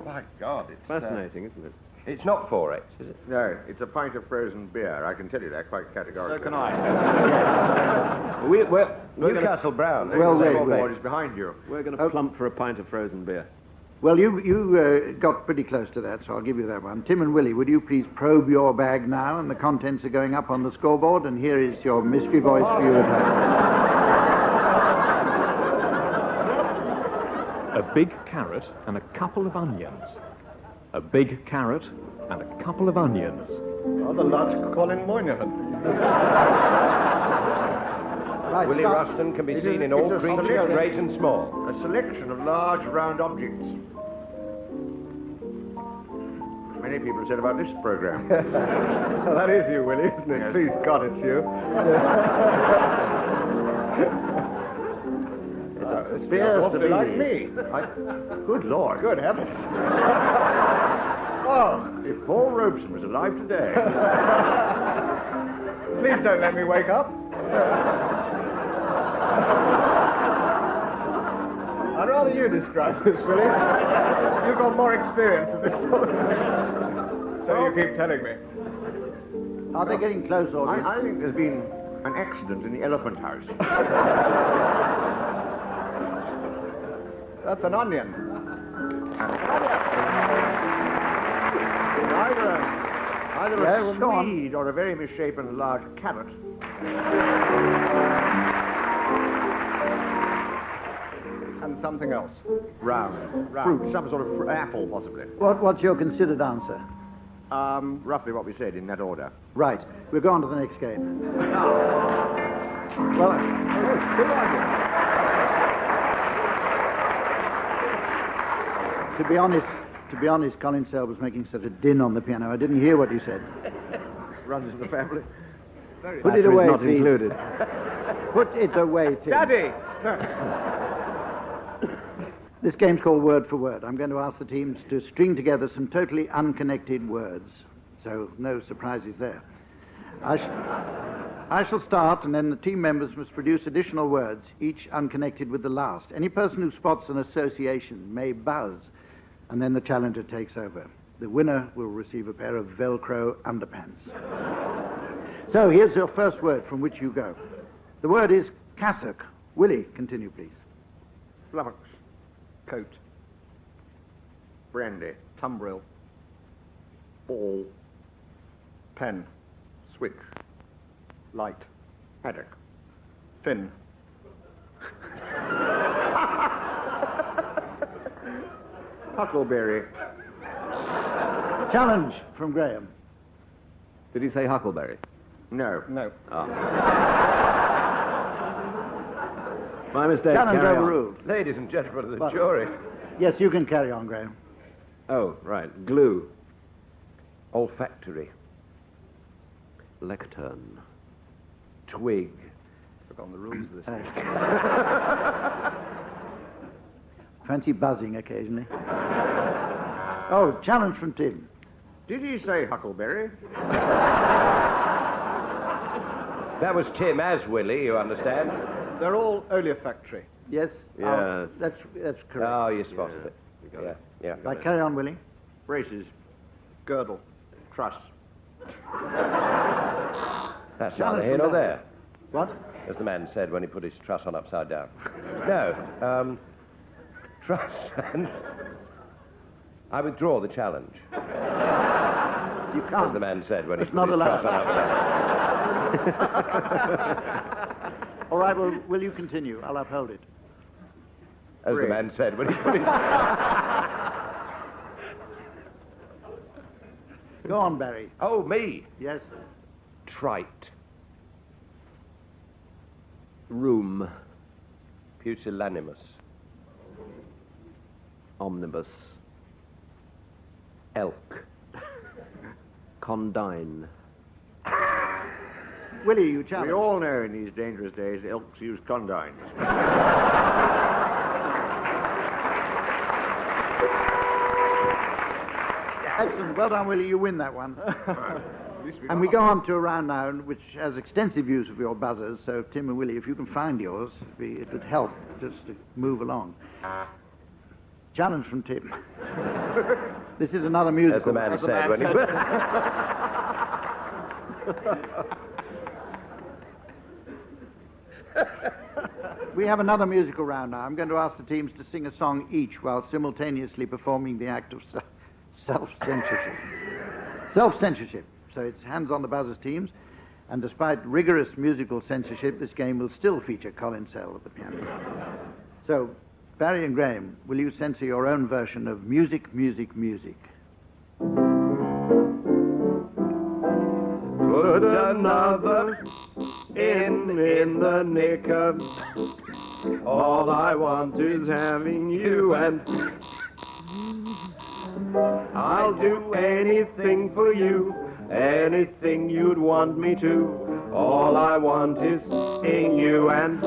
My God, it's... Fascinating, isn't it? It's not 4X, is it? No, it's a pint of frozen beer. I can tell you that quite categorically. So can I. We're Newcastle Brown. Well, wait. What is behind you? We're going to plump for a pint of frozen beer. Well, you got pretty close to that, so I'll give you that one. Tim and Willie, would you please probe your bag now? And the contents are going up on the scoreboard, and here is your mystery voice for you at home. A big carrot and a couple of onions. A big carrot and a couple of onions. Rather large Colin Moynihan. Right, Willie Ruston can be seen in all creatures, great and small. A selection of large round objects. Many people have said about this program. Well, that is you, Willie, isn't it? Yes. Please God, it's you. It appears to be like me. Good Lord. Good heavens. Oh, if Paul Robeson was alive today. Please don't let me wake up. I'd rather you describe this, Willie. You've got more experience of this sort of thing. So you keep telling me. Are they getting close, audience? I think there's been an accident in the Elephant House. That's an onion. Either a Swede or a very misshapen large carrot. And something else. Round. Fruit, some sort of apple, possibly. What's your considered answer? Roughly what we said, in that order. Right. We'll go on to the next game. Well, to be honest, Colin Sell was making such a din on the piano. I didn't hear what you said. Runs in the family. Put it away, not please. included. Put it away, Tim. Daddy! This game's called Word for Word. I'm going to ask the teams to string together some totally unconnected words. So no surprises there. I shall start, and then the team members must produce additional words, each unconnected with the last. Any person who spots an association may buzz, and then the challenger takes over. The winner will receive a pair of Velcro underpants. So here's your first word from which you go. The word is cassock. Willie, continue, please. Flummox. Coat. Brandy. Tumbril. Ball. Pen. Switch. Light. Haddock. Fin. Huckleberry. Challenge from Graham. Did he say huckleberry? No. No. My mistake. Challenge Carry on. overruled. Ladies and gentlemen of the jury, Yes, you can carry on, Graeme. Oh, right. Glue. Olfactory. Lectern. Twig. Forgotten the rules of this. Fancy buzzing occasionally. Oh, challenge from Tim. Did you say Huckleberry? That was Tim as Willie, you understand? They're all olfactory. Yes? Yes. That's correct. Oh, you spotted it. Yeah. Right, carry on, Willie. Braces. Girdle. Truss. That's Challenge neither here from nor Barry. there, What? as the man said when he put his truss on upside down. No, truss. I withdraw the challenge, You as can't. the man said when he It's put not his allowed. truss on upside All right, well, will you continue? I'll uphold it. As the man said when he put his... Go on, Barry. Oh, me. Yes. Trite. Room. Pusillanimous. Omnibus. Elk. Condign. Willie, you challenge. We all know in these dangerous days elks use condigns. Excellent. Well done, Willie. You win that one. And we go on to a round now which has extensive use of your buzzers. So, Tim and Willie, if you can find yours, it would help just to move along. Challenge from Tim. This is another musical. As the man said when he... We have another musical round now. I'm going to ask the teams to sing a song each while simultaneously performing the act of self-censorship. Self-censorship. So it's hands on the buzzers teams. And despite rigorous musical censorship, this game will still feature Colin Sell at the piano. So, Barry and Graeme, will you censor your own version of Music, Music, Music? Put another in the knicker. All I want is having you, and I'll do anything for you, anything you'd want me to. All I want is in you and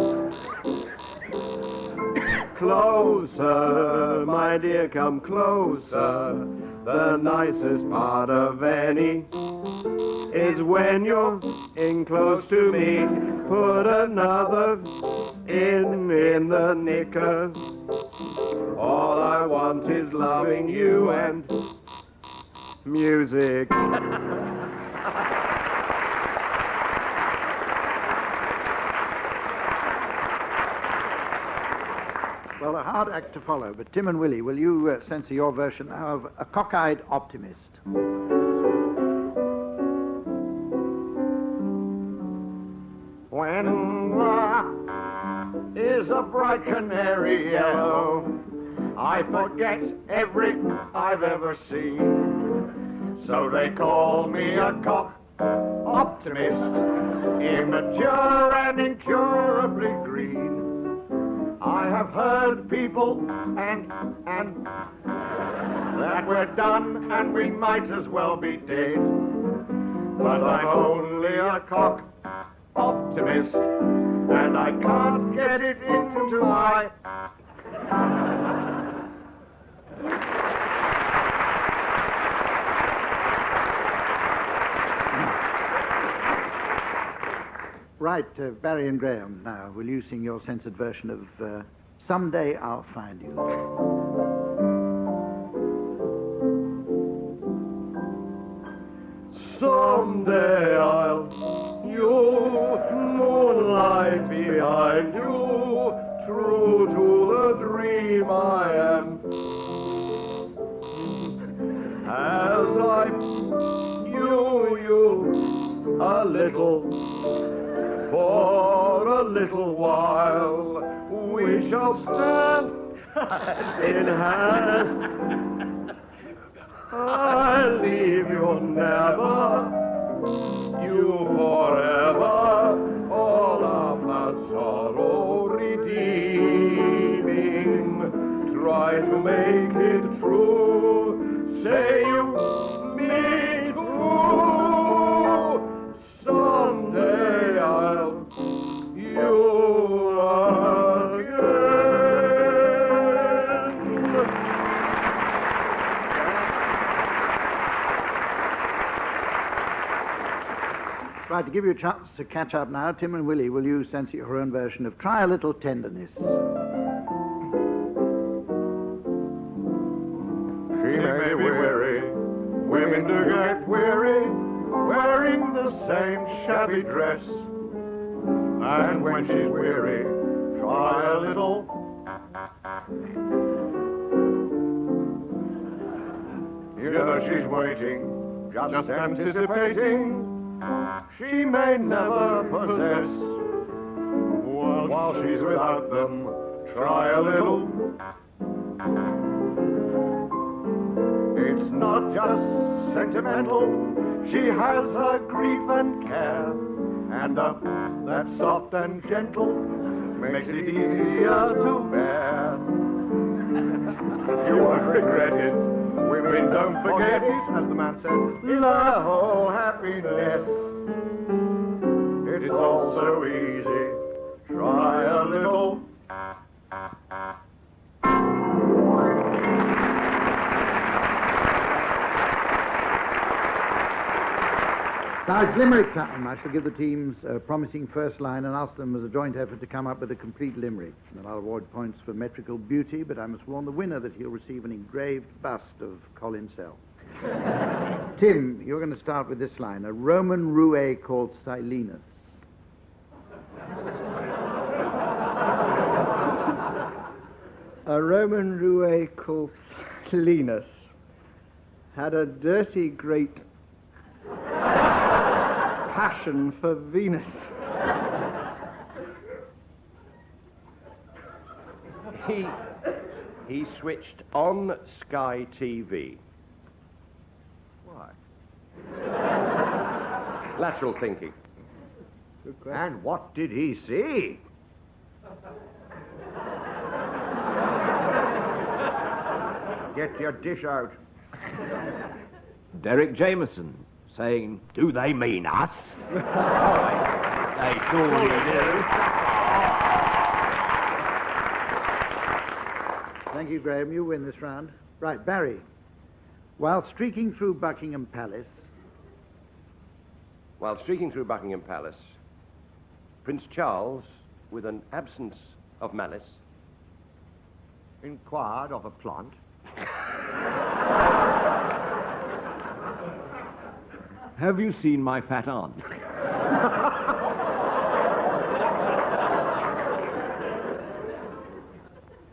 closer, my dear, come closer. The nicest part of any is when you're in close to me. Put another in the knicker. All I want is loving you and music. Well, a hard act to follow, but Tim and Willie, will you censor your version now of A Cockeyed Optimist? When is a bright canary yellow, I forget everything I've ever seen. So they call me a cock optimist, immature and incurably green. I have heard people and that we're done and we might as well be dead. But I'm only a cock optimist, and I can't get it into my... Right, Barry and Graeme, now, will you sing your censored version of Someday I'll Find You? Someday I'll you, moonlight behind you, true to the dream I am. As I you, a little, for a little while, we shall stand in hand. I leave you never, you forever, all of our sorrow redeeming, try to make it true. Say you, me too. Someday I'll you again. Right, to give you a chance to catch up now, Tim and Willie, will you censor your own version of Try a Little Tenderness? She may be weary, women do get weary, wearing the same shabby dress. And when she's weary, try a little. You know she's waiting, just anticipating. She may never possess. While she's without them, try a little. It's not just sentimental. She has her grief and care. And that's soft and gentle makes it easier to bear. You won't regret it. Women don't forget it, as the man said. The whole happiness. It's all so easy. Try a little. Now it's limerick time. I shall give the teams a promising first line and ask them as a joint effort to come up with a complete limerick. And I'll award points for metrical beauty, but I must warn the winner that he'll receive an engraved bust of Colin Sell. Tim, you're going to start with this line. A Roman roue called Silenus. A Roman roue called Silenus had a dirty great passion for Venus. He switched on Sky TV. Why? Lateral thinking. And what did he see? Get your dish out. Derek Jameson saying, "Do they mean us?" They surely do. Thank you, Graham. You win this round. Right, Barry. While streaking through Buckingham Palace, Prince Charles, with an absence of malice, Inquired of a plant. Have you seen my fat aunt?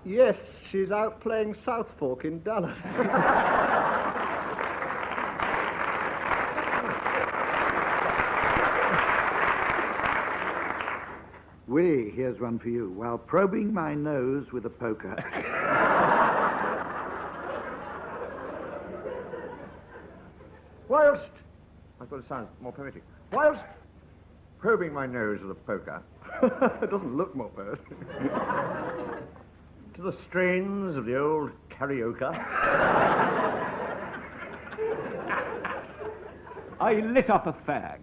Yes, she's out playing South Fork in Dallas. Willie, here's one for you. While probing my nose with a poker. Whilst, I thought it sounded more poetic. Whilst probing my nose with a poker. It doesn't look more poetic. To the strains of the old karaoke. I lit up a fag.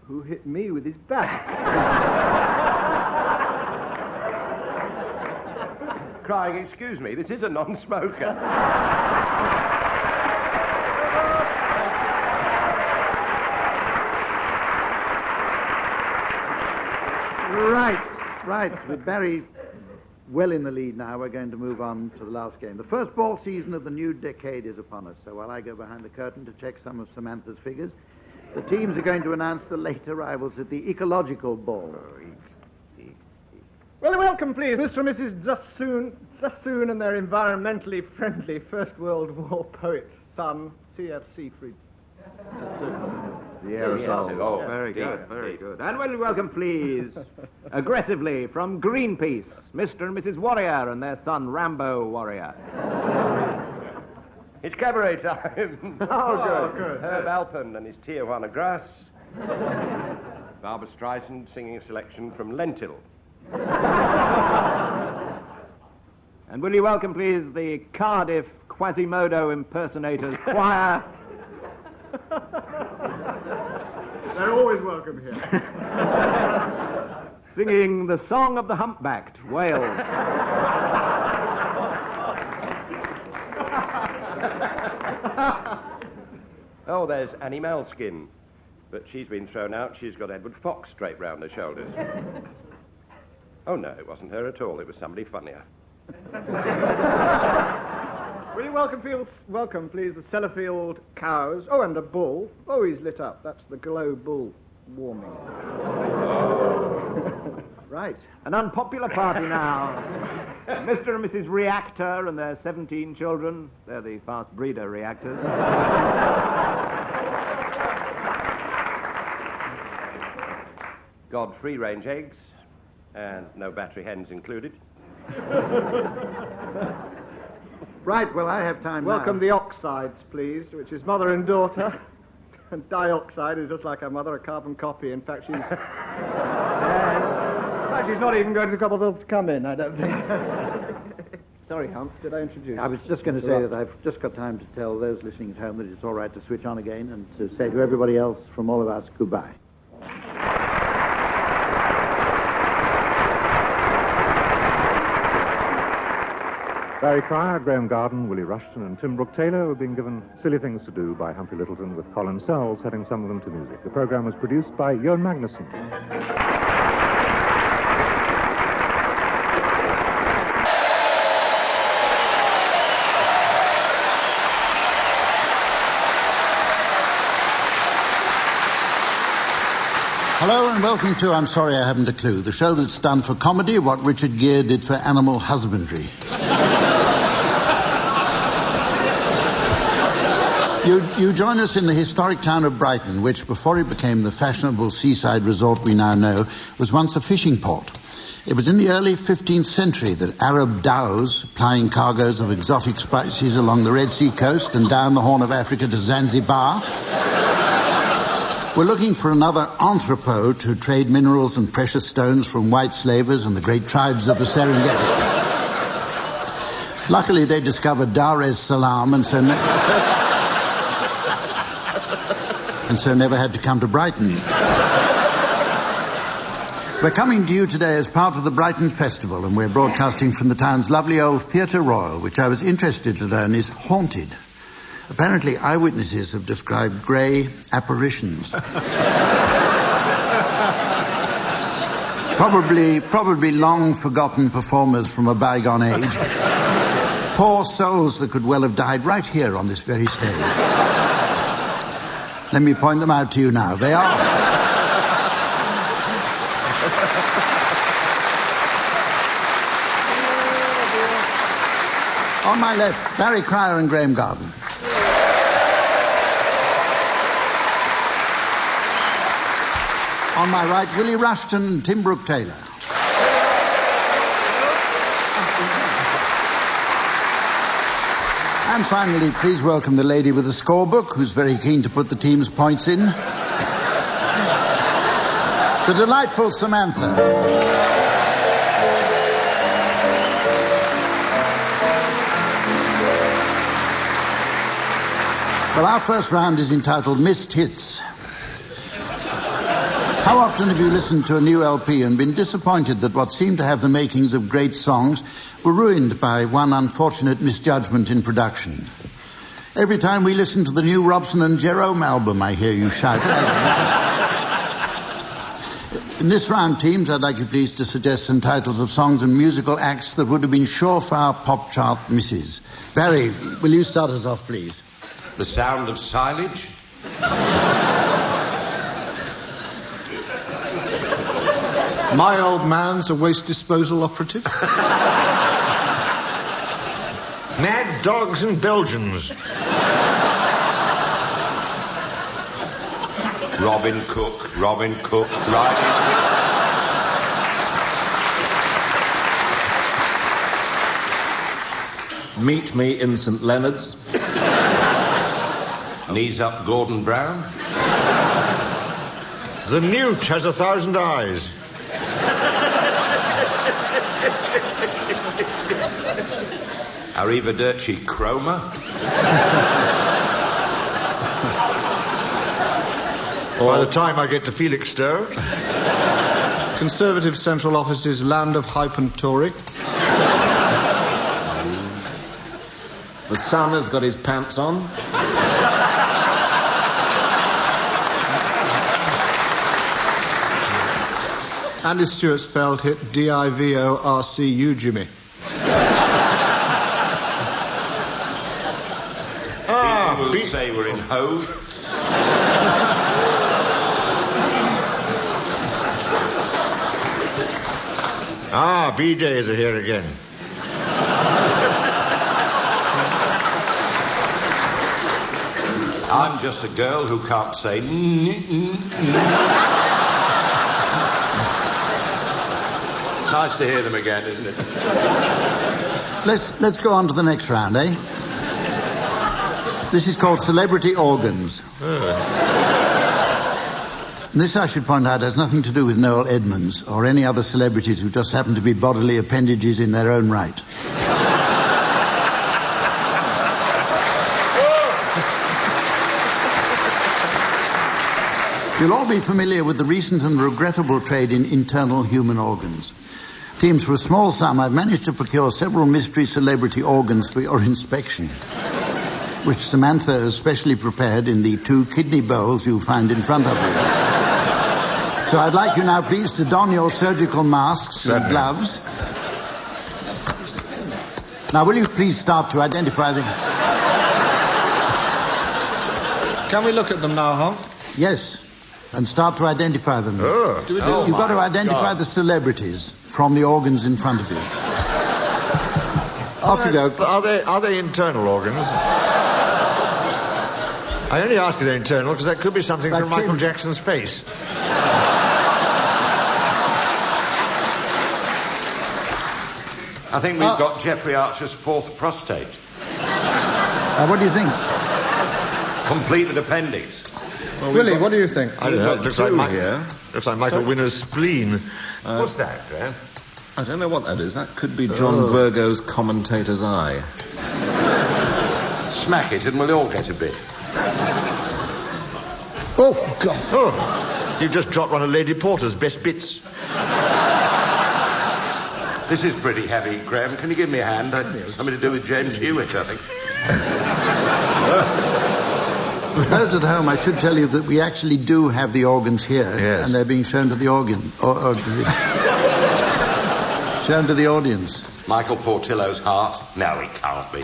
Who hit me with his back? crying, "Excuse me, this is a non-smoker." Right. With Barry well in the lead now, we're going to move on to the last game. The first ball season of the new decade is upon us, so while I go behind the curtain to check some of Samantha's figures, the teams are going to announce the late arrivals at the Ecological Ball. Well, welcome, please, Mr. and Mrs. Sassoon and their environmentally friendly First World War poet, son, C.F. Siegfried. The aerosol. Oh, very good, very good. And welcome, please, aggressively from Greenpeace, Mr. and Mrs. Warrior and their son, Rambo Warrior. It's cabaret time. Oh, good. Herb Alpern and his Tijuana Grass. Barbara Streisand singing a selection from Lentil. And will you welcome, please, the Cardiff Quasimodo Impersonators Choir? They're always welcome here. Singing the Song of the Humpbacked, Wales. Oh, there's Annie Malskin. But she's been thrown out. She's got Edward Fox straight round her shoulders. Oh, no, it wasn't her at all. It was somebody funnier. Will you welcome, please, the Sellafield cows. Oh, and the bull. Oh, he's lit up. That's the Glow Bull warming. Right. An unpopular party now. Mr. and Mrs. Reactor and their 17 children. They're the fast breeder reactors. God, free-range eggs, and no battery hens included. Right, well, I have time Welcome now. the oxides, please, which is mother and daughter. And dioxide is just like her mother, a carbon copy. In fact, she's not even going to bother to come in, I don't think. Sorry, Hump, did I introduce you? I was just going to say that I've just got time to tell those listening at home that it's all right to switch on again and to say to everybody else from all of us, goodbye. Barry Cryer, Graeme Garden, Willie Rushton and Tim Brooke-Taylor were being given Silly Things to Do by Humphrey Lyttelton, with Colin Sells setting some of them to music. The programme was produced by Ewan Magnuson. Hello and welcome to I'm Sorry I Haven't a Clue, the show that's done for comedy what Richard Gere did for animal husbandry. You join us in the historic town of Brighton, which, before it became the fashionable seaside resort we now know, was once a fishing port. It was in the early 15th century that Arab dhows, plying cargoes of exotic spices along the Red Sea coast and down the Horn of Africa to Zanzibar, were looking for another entrepot to trade minerals and precious stones from white slavers and the great tribes of the Serengeti. Luckily, they discovered Dar es Salaam and so never had to come to Brighton. We're coming to you today as part of the Brighton Festival, and we're broadcasting from the town's lovely old Theatre Royal, which I was interested to learn is haunted. Apparently, eyewitnesses have described grey apparitions. Probably long-forgotten performers from a bygone age. Poor souls that could well have died right here on this very stage. Let me point them out to you now. They are... On my left, Barry Cryer and Graeme Garden. On my right, Willie Rushton and Tim Brooke-Taylor. And finally, please welcome the lady with the scorebook, who's very keen to put the team's points in. The delightful Samantha. Well, our first round is entitled Missed Hits. How often have you listened to a new LP and been disappointed that what seemed to have the makings of great songs were ruined by one unfortunate misjudgment in production? Every time we listen to the new Robson and Jerome album, I hear you shout. In this round, teams, I'd like you please to suggest some titles of songs and musical acts that would have been surefire pop chart misses. Barry, will you start us off, please? The Sound of Silage. My Old Man's a waste disposal operative. Mad Dogs and Belgians. Robin Cook, right? Meet Me in St. Leonard's. Knees Up Gordon Brown. The Newt has 1,000 eyes. Arrivederci Chroma. By the time I get to Felixstowe. Conservative Central Office's Land of Hype and Tory. The Sun has got his pants on. Andy Stewart's failed hit DIVORCU Jimmy. People will say we're in Hove. B-days are here again. I'm just a girl who can't say Nice to hear them again, isn't it? Let's go on to the next round, eh? This is called Celebrity Organs. This, I should point out, has nothing to do with Noel Edmonds or any other celebrities who just happen to be bodily appendages in their own right. You'll all be familiar with the recent and regrettable trade in internal human organs. Teams, for a small sum, I've managed to procure several mystery celebrity organs for your inspection, which Samantha has specially prepared in the 2 kidney bowls you find in front of you. So I'd like you now, please, to don your surgical masks and gloves. Now, will you please start to identify the... Can we look at them now, Honk? Yes, and start to identify them. Oh. Do we do? You've got to identify the celebrities from the organs in front of you. Off you go. Are they internal organs? I only ask if they're internal because that could be something from Michael Jackson's face. I think we've got Jeffrey Archer's 4th prostate. What do you think? Complete with appendix. Well, Willie, what do you think? I don't know. It looks like Michael Winner's spleen. What's that, Graham? I don't know what that is. That could be John Virgo's commentator's eye. Smack it and we'll all get a bit. Oh, God. Oh, you've just dropped one of Lady Porter's best bits. This is pretty heavy, Graham. Can you give me a hand? Something to do with James Hewitt, I think. For those at home, I should tell you that we actually do have the organs here, and they're being shown to the shown to the audience. Michael Portillo's heart? No, it can't be.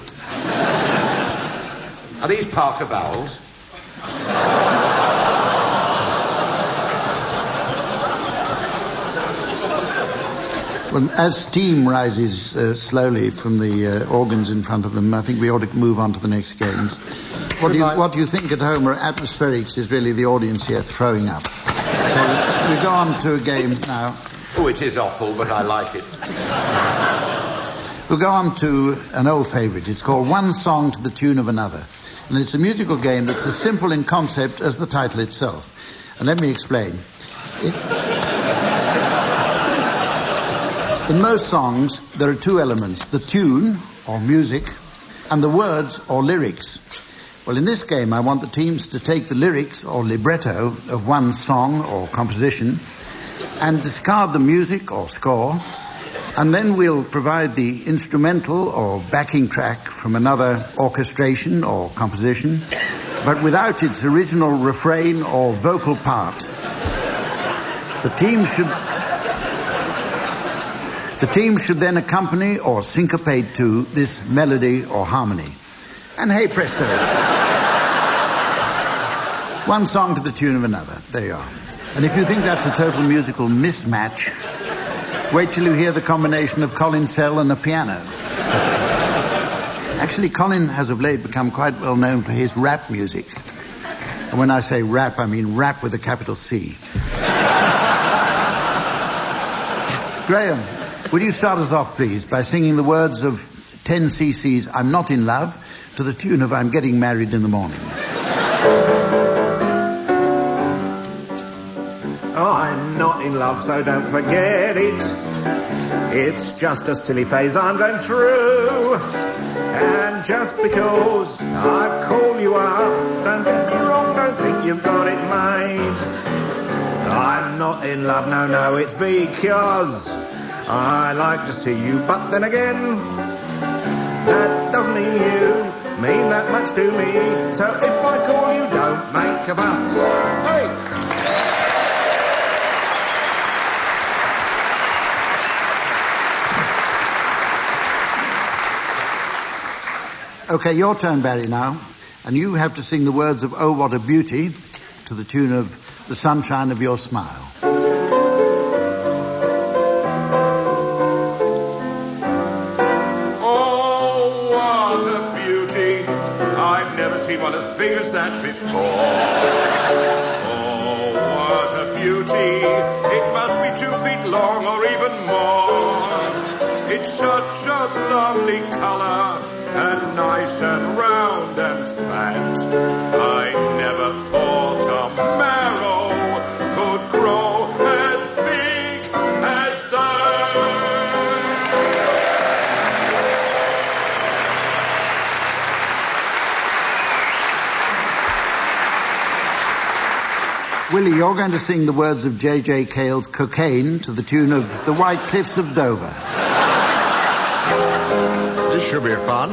Are these Parker bowels? Well, as steam rises slowly from the organs in front of them, I think we ought to move on to the next games. What you think at home are atmospherics is really the audience here throwing up. So we go on to a game now. Oh, it is awful, but I like it. We'll go on to an old favourite. It's called One Song to the Tune of Another. And it's a musical game that's as simple in concept as the title itself. And let me explain. In most songs, there are 2 elements, the tune, or music, and the words, or lyrics. Well, in this game, I want the teams to take the lyrics, or libretto, of one song or composition, and discard the music, or score, and then we'll provide the instrumental, or backing track from another orchestration, or composition, but without its original refrain, or vocal part. The team should then accompany or syncopate to this melody or harmony. And hey presto. One song to the tune of another. There you are. And if you think that's a total musical mismatch, wait till you hear the combination of Colin Sell and a piano. Actually, Colin has of late become quite well known for his rap music. And when I say rap, I mean rap with a capital C. Graham, would you start us off, please, by singing the words of 10cc's I'm Not in Love to the tune of I'm Getting Married in the Morning. Oh, I'm not in love, so don't forget it. It's just a silly phase I'm going through. And just because I call you up, don't get me wrong, don't think you've got it made. I'm not in love, no, it's because I like to see you. But then again, that doesn't mean you mean that much to me. So if I call you, don't make a fuss. Hey! Okay, your turn, Barry, now. And you have to sing the words of Oh, What a Beauty to the tune of The Sunshine of Your Smile. Oh, what a beauty. I've never seen one as big as that before. Oh, what a beauty. It must be 2 feet long or even more. It's such a lovely colour. And nice and round and fat. I never thought a marrow could grow as big as that. Willie, you're going to sing the words of J.J. Cale's Cocaine to the tune of The White Cliffs of Dover. This should be fun.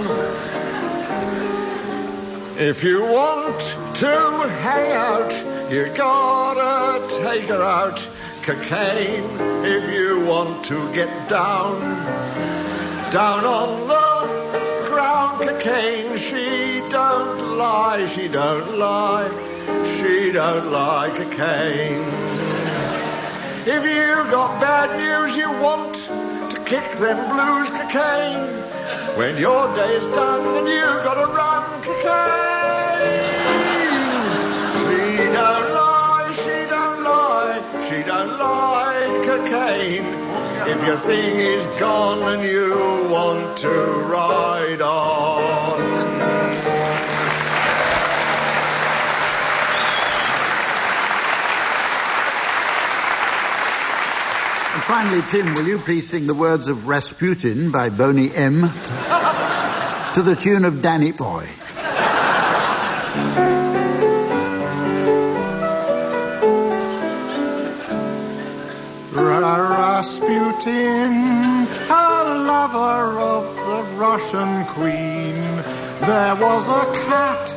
If you want to hang out, you gotta take her out. Cocaine, if you want to get down on the ground. Cocaine, she don't lie, she don't lie, she don't lie. Cocaine. If you got bad news you want to kick them blues. Cocaine. When your day's done and you've got to run. Cocaine. She don't lie, she don't lie, she don't lie. Cocaine. If your thing is gone and you want to ride on. And finally, Tim, will you please sing the words of Rasputin by Boney M. to the tune of Danny Boy. Rasputin, a lover of the Russian queen. There was a cat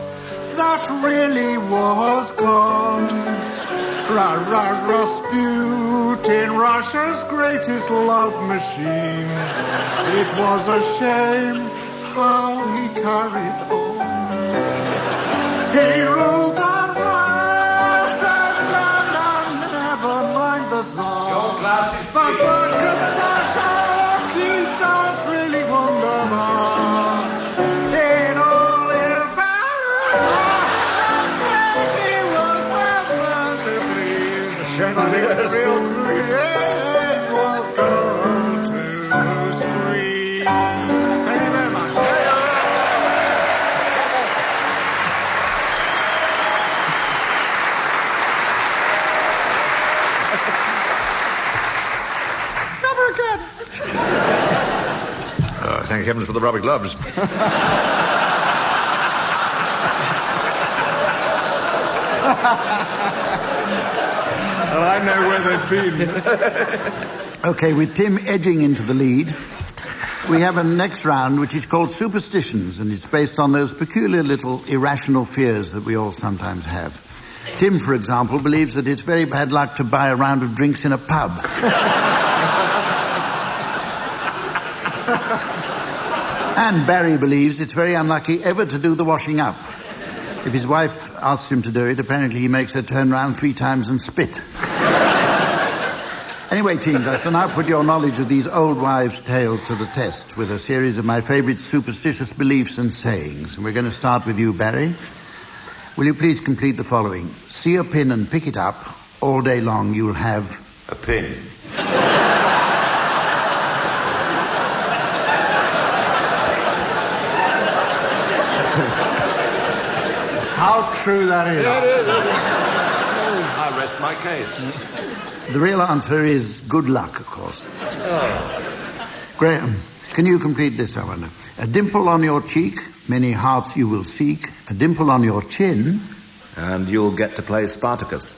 that really was gone. Rasputin, Russia's greatest love machine. It was a shame how he carried on. He ruled on Russia, never mind the Tsar. Your glass is but he does really wonderful. In all in fact, he was well to please. Shakespeare's real create will go to screen. Thank you very much. Never again. Thank heavens for the rubber gloves. Well, I know where they've been. Okay, with Tim edging into the lead, we have a next round which is called Superstitions, and it's based on those peculiar little irrational fears that we all sometimes have. Tim, for example, believes that it's very bad luck to buy a round of drinks in a pub. And Barry believes it's very unlucky ever to do the washing up. If his wife asks him to do it, apparently he makes her turn round 3 times and spit. Anyway, teams, I shall now put your knowledge of these old wives' tales to the test with a series of my favourite superstitious beliefs and sayings. And we're going to start with you, Barry. Will you please complete the following? See a pin and pick it up. All day long you'll have... a pin. How true that is. I rest my case. The real answer is good luck, of course. Graham, can you complete this, I wonder? A dimple on your cheek, many hearts you will seek. A dimple on your chin. And you'll get to play Spartacus.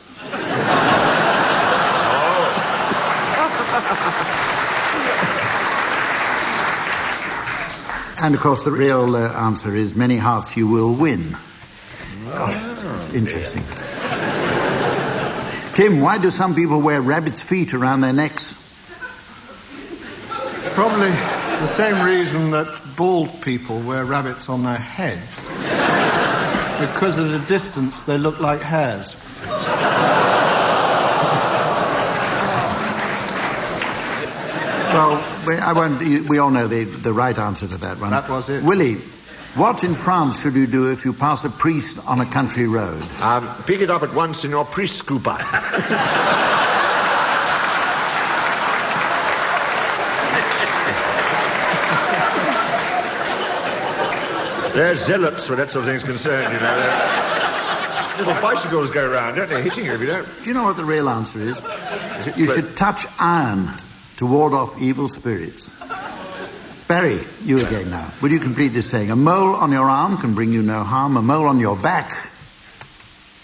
And, of course, the real answer is many hearts you will win. Gosh, that's interesting. Tim, why do some people wear rabbit's feet around their necks? Probably the same reason that bald people wear rabbits on their heads. Because at a distance they look like hairs. Well, I won't. We all know the right answer to that one. That was it. Willie, what in France should you do if you pass a priest on a country road? Pick it up at once in your priest scooper. They're zealots where that sort of thing's concerned, you know. Little bicycles go around, don't they? Hitting you if you don't. Do you know what the real answer is? You should touch iron to ward off evil spirits. Barry, you again now. Will you complete this saying? A mole on your arm can bring you no harm. A mole on your back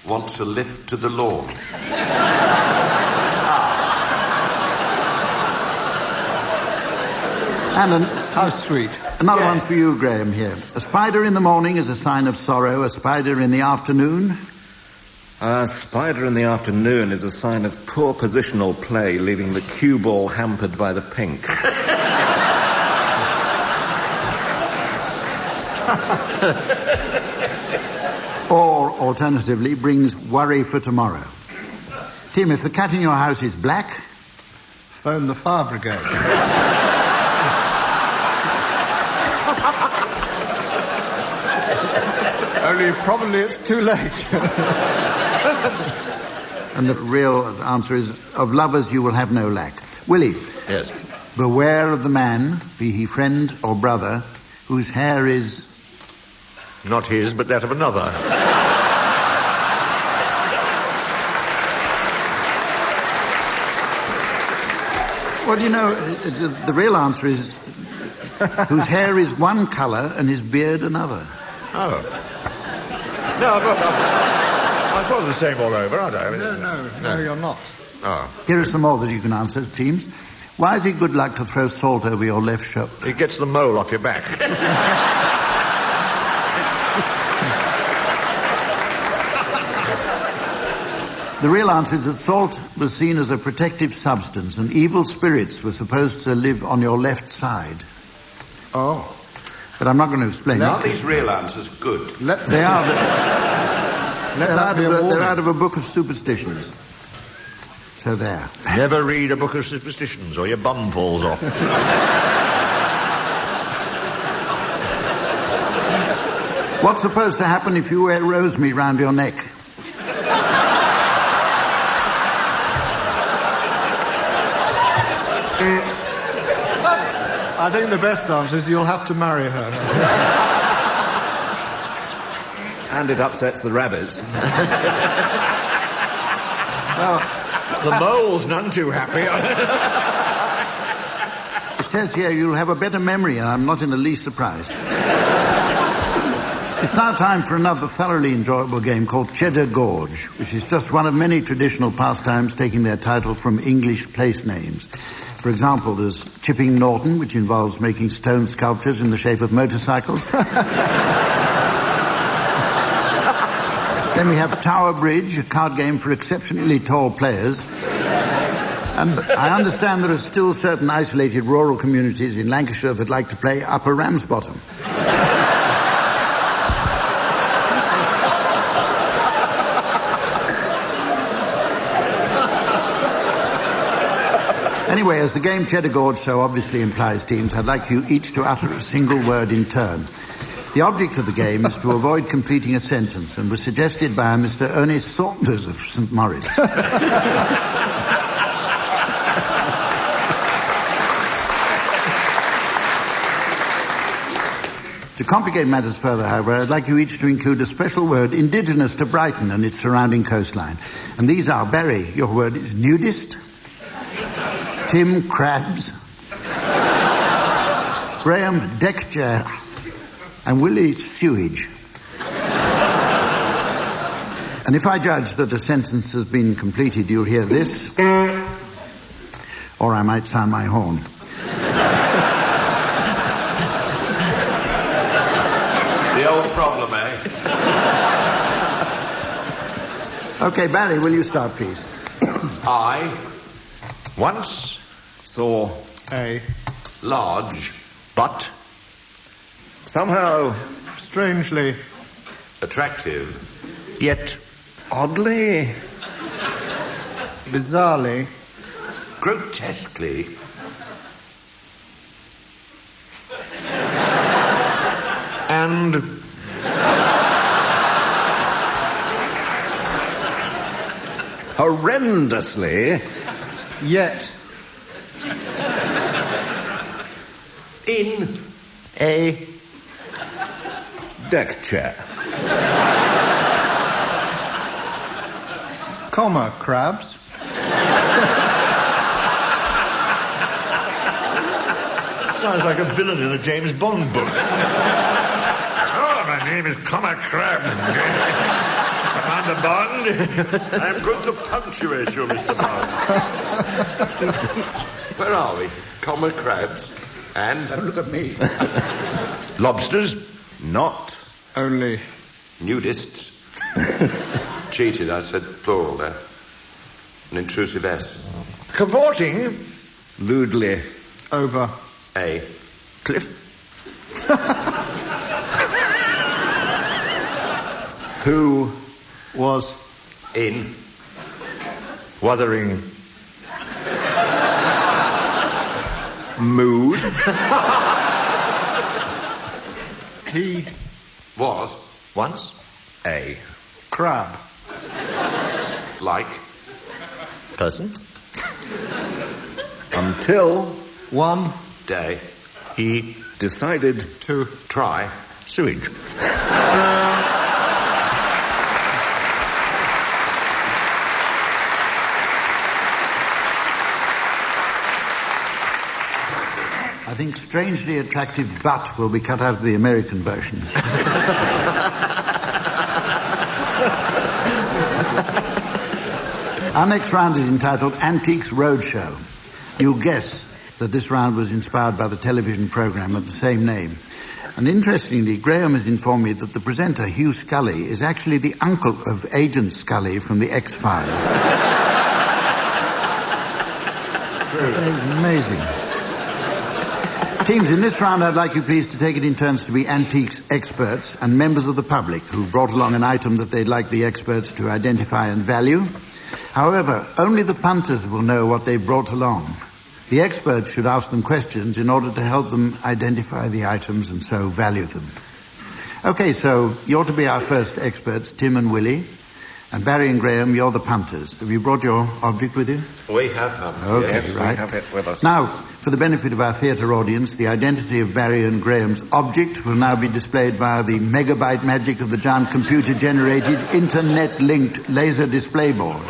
wants a lift to the lawn. And how sweet. Another one for you, Graham, here. A spider in the morning is a sign of sorrow. A spider in the afternoon? A spider in the afternoon is a sign of poor positional play, leaving the cue ball hampered by the pink. Or, alternatively, brings worry for tomorrow. Tim, if the cat in your house is black, phone the fire brigade. Only probably it's too late. And the real answer is, of lovers you will have no lack. Willie. Yes. Beware of the man, be he friend or brother, whose hair is... Not his, but that of another. Well, you know, the real answer is whose hair is one colour and his beard another. Oh. No, I'm sort of the same all over, aren't I? No, you're not. Oh. Here are some more that you can answer, teams. Why is it good luck to throw salt over your left shoulder? It gets the mole off your back. The real answer is that salt was seen as a protective substance, and evil spirits were supposed to live on your left side. Oh. But I'm not going to explain Are these real answers good? They are. They're out of a book of superstitions. So there. Never read a book of superstitions or your bum falls off. What's supposed to happen if you wear rosemary round your neck? I think the best answer is you'll have to marry her. And it upsets the rabbits. Well, the mole's none too happy. It says here you'll have a better memory, and I'm not in the least surprised. It's now time for another thoroughly enjoyable game called Cheddar Gorge, which is just one of many traditional pastimes taking their title from English place names. For example, there's Chipping Norton, which involves making stone sculptures in the shape of motorcycles. Then we have Tower Bridge, a card game for exceptionally tall players. And I understand there are still certain isolated rural communities in Lancashire that like to play Upper Ramsbottom. Anyway, as the game Cheddar Gorge so obviously implies, teams, I'd like you each to utter a single word in turn. The object of the game is to avoid completing a sentence and was suggested by Mr. Ernest Saunders of St. Moritz. To complicate matters further, however, I'd like you each to include a special word indigenous to Brighton and its surrounding coastline. And these are, Barry, your word is nudist. Tim, crabs. Graeme, deck chair. And Willie, sewage. And if I judge that a sentence has been completed, you'll hear this. Or I might sound my horn. The old problem, eh? Okay, Barry, will you start, please? I once saw A large but somehow strangely attractive yet oddly bizarrely grotesquely and horrendously yet in a deck chair. comma crabs. Sounds like a villain in a James Bond book. Oh, my name is Comma Krabs. Commander Bond. I'm going to punctuate you, Mr. Bond. Where are we? Comma crabs and... Don't look at me. Lobsters? Not only nudists. Cheated, I said plural there. An intrusive S. Cavorting lewdly over a cliff. Who was in Wuthering mood. He was once a crab. Like person until one day he decided to try sewage. I think strangely attractive butt will be cut out of the American version. Our next round is entitled Antiques Roadshow. You'll guess that this round was inspired by the television program of the same name. And interestingly, Graeme has informed me that the presenter, Hugh Scully, is actually the uncle of Agent Scully from the X-Files. True. It's amazing. Teams, in this round, I'd like you please to take it in turns to be antiques experts and members of the public who've brought along an item that they'd like the experts to identify and value. However, only the punters will know what they've brought along. The experts should ask them questions in order to help them identify the items and so value them. Okay, so you're to be our first experts, Tim and Willie. And Barry and Graeme, you're the punters. Have you brought your object with you? We have. Okay, yes, right. We have it with us. Now, for the benefit of our theatre audience, the identity of Barry and Graeme's object will now be displayed via the megabyte magic of the giant computer-generated, internet-linked laser display board,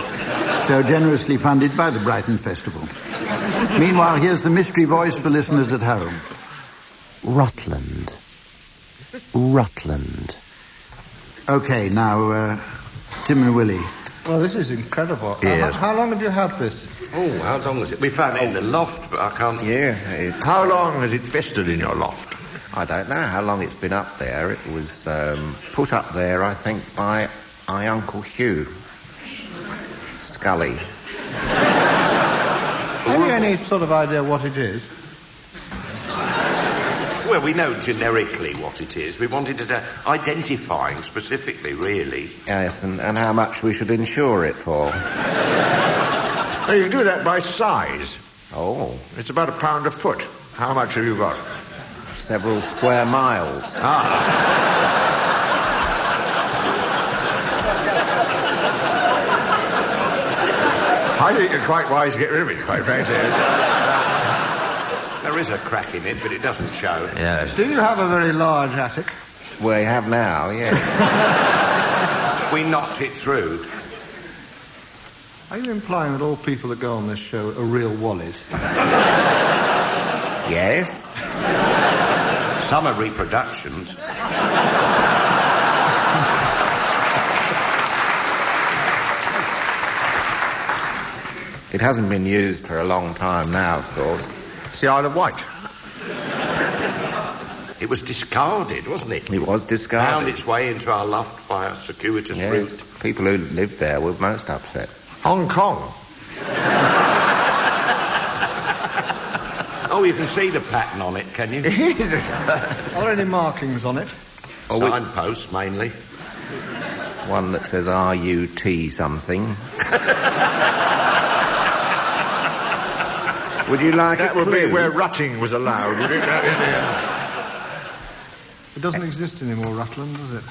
so generously funded by the Brighton Festival. Meanwhile, here's the mystery voice for listeners at home. Rutland. Rutland. Okay, now, Tim and Willie. Well, this is incredible. Yes. How long have you had this? Oh, how long was it? We found it in the loft, but I can't... Yeah. How long has it festered in your loft? I don't know how long it's been up there. It was put up there, I think, by my Uncle Hugh Scully. Have you any sort of idea what it is? Well, we know generically what it is. We wanted it identifying specifically, really. Yes, and how much we should insure it for. Well, you can do that by size. Oh. It's about £1 a foot. How much have you got? Several square miles. I think you're quite wise to get rid of it, quite frankly. There is a crack in it, but it doesn't show. Yes. Do you have a very large attic? We have now, yes. We knocked it through. Are you implying that all people that go on this show are real wallies? Yes. Some are reproductions. It hasn't been used for a long time now, of course. It's the Isle of Wight. It was discarded, wasn't it? It was discarded. Found its way into our loft by a circuitous route. People who lived there were most upset. Hong Kong. Oh, you can see the pattern on it, can you? Are there any markings on it? Signposts, mainly. One that says RUT something. Would you like that a would clue? be where rutting was allowed, would it? It doesn't exist anymore, Rutland, does it?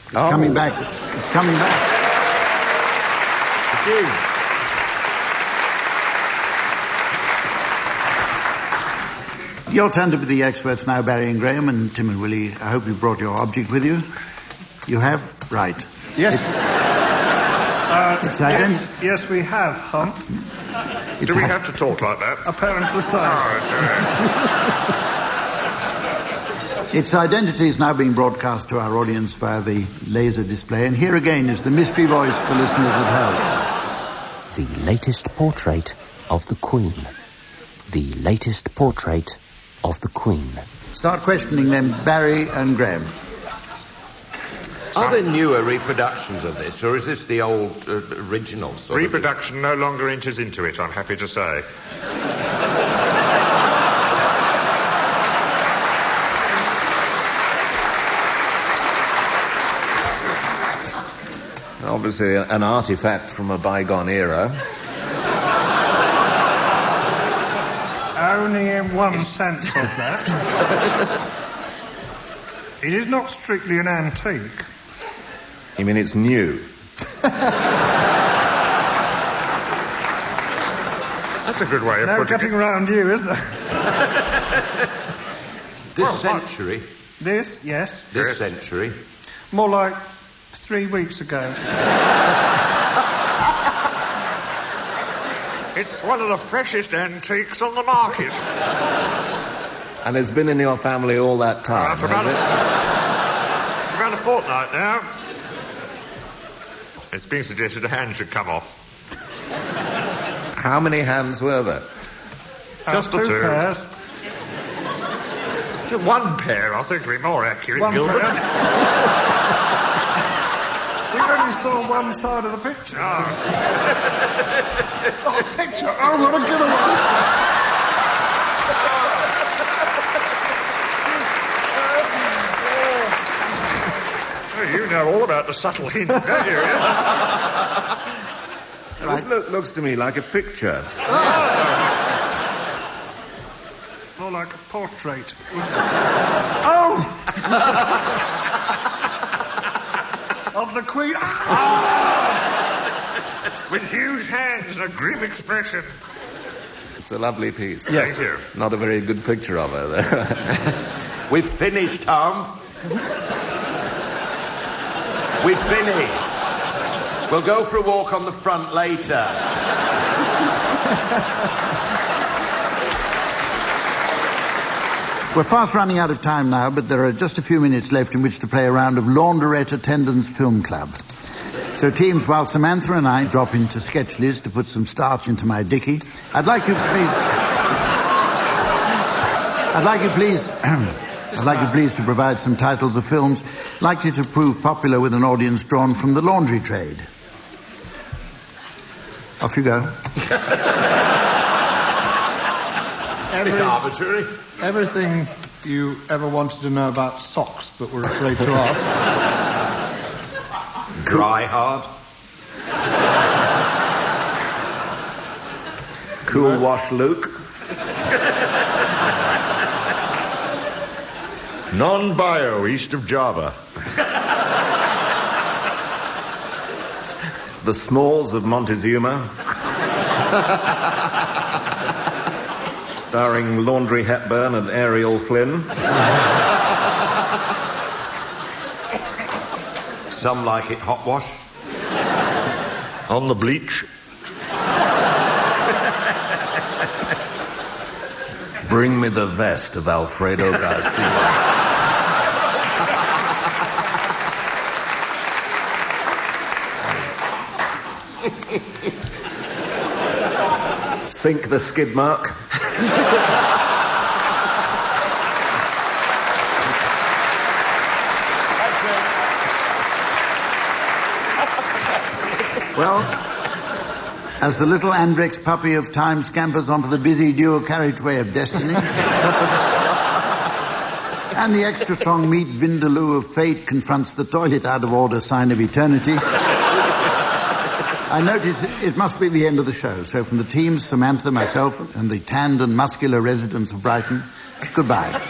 It's coming back. It's coming back. Your turn to be the experts now, Barry and Graeme, and Tim and Willie. I hope you brought your object with you. You have? Right. Yes. It's yes, we have, Hump. Do we have to talk like that? Apparently so. Its identity is now being broadcast to our audience via the laser display, and here again is the mystery voice for listeners at home. The latest portrait of the Queen. The latest portrait of the Queen. Start questioning them, Barry and Graeme. Are there newer reproductions of this, or is this the old original? Reproduction no longer enters into it, I'm happy to say. Obviously an artifact from a bygone era. Only in one sense of that. It is not strictly an antique. You mean it's new? That's a good way of no putting getting around you, is there? This century? This, yes. This century? More like 3 weeks ago. It's one of the freshest antiques on the market. And it's been in your family all that time, for about a fortnight now. It's been suggested a hand should come off. How many hands were there? Just the 2 pairs. Just 1 pair, I think, would be more accurate, Gilbert. We only saw one side of the picture. Oh, picture! Oh, what a good one! You know all about the subtle hint, don't you? This looks to me like a picture. More like a portrait. Oh! Of the Queen. With huge hands and a grim expression. It's a lovely piece. Yes. Thank you. Not a very good picture of her there. We've finished, Tom. We've finished. We'll go for a walk on the front later. We're fast running out of time now, but there are just a few minutes left in which to play a round of Launderette Attendants Film Club. So teams, while Samantha and I drop into Sketchliz to put some starch into my dicky, I'd like you please to provide some titles of films likely to prove popular with an audience drawn from the laundry trade. Off you go. It's arbitrary. Everything you ever wanted to know about socks but were afraid to ask. Dry hard. Cool Wash Luke. Non-bio east of Java. The Smalls of Montezuma. Starring Laundry Hepburn and Ariel Flynn. Some like it hot wash. On the bleach. Bring me the vest of Alfredo Garcia. Sink the skid mark. Well, as the little Andrex puppy of time scampers onto the busy dual carriageway of destiny, and the extra-strong meat vindaloo of fate confronts the toilet-out-of-order sign of eternity, I notice it must be the end of the show. So from the teams, Samantha, myself, and the tanned and muscular residents of Brighton, goodbye.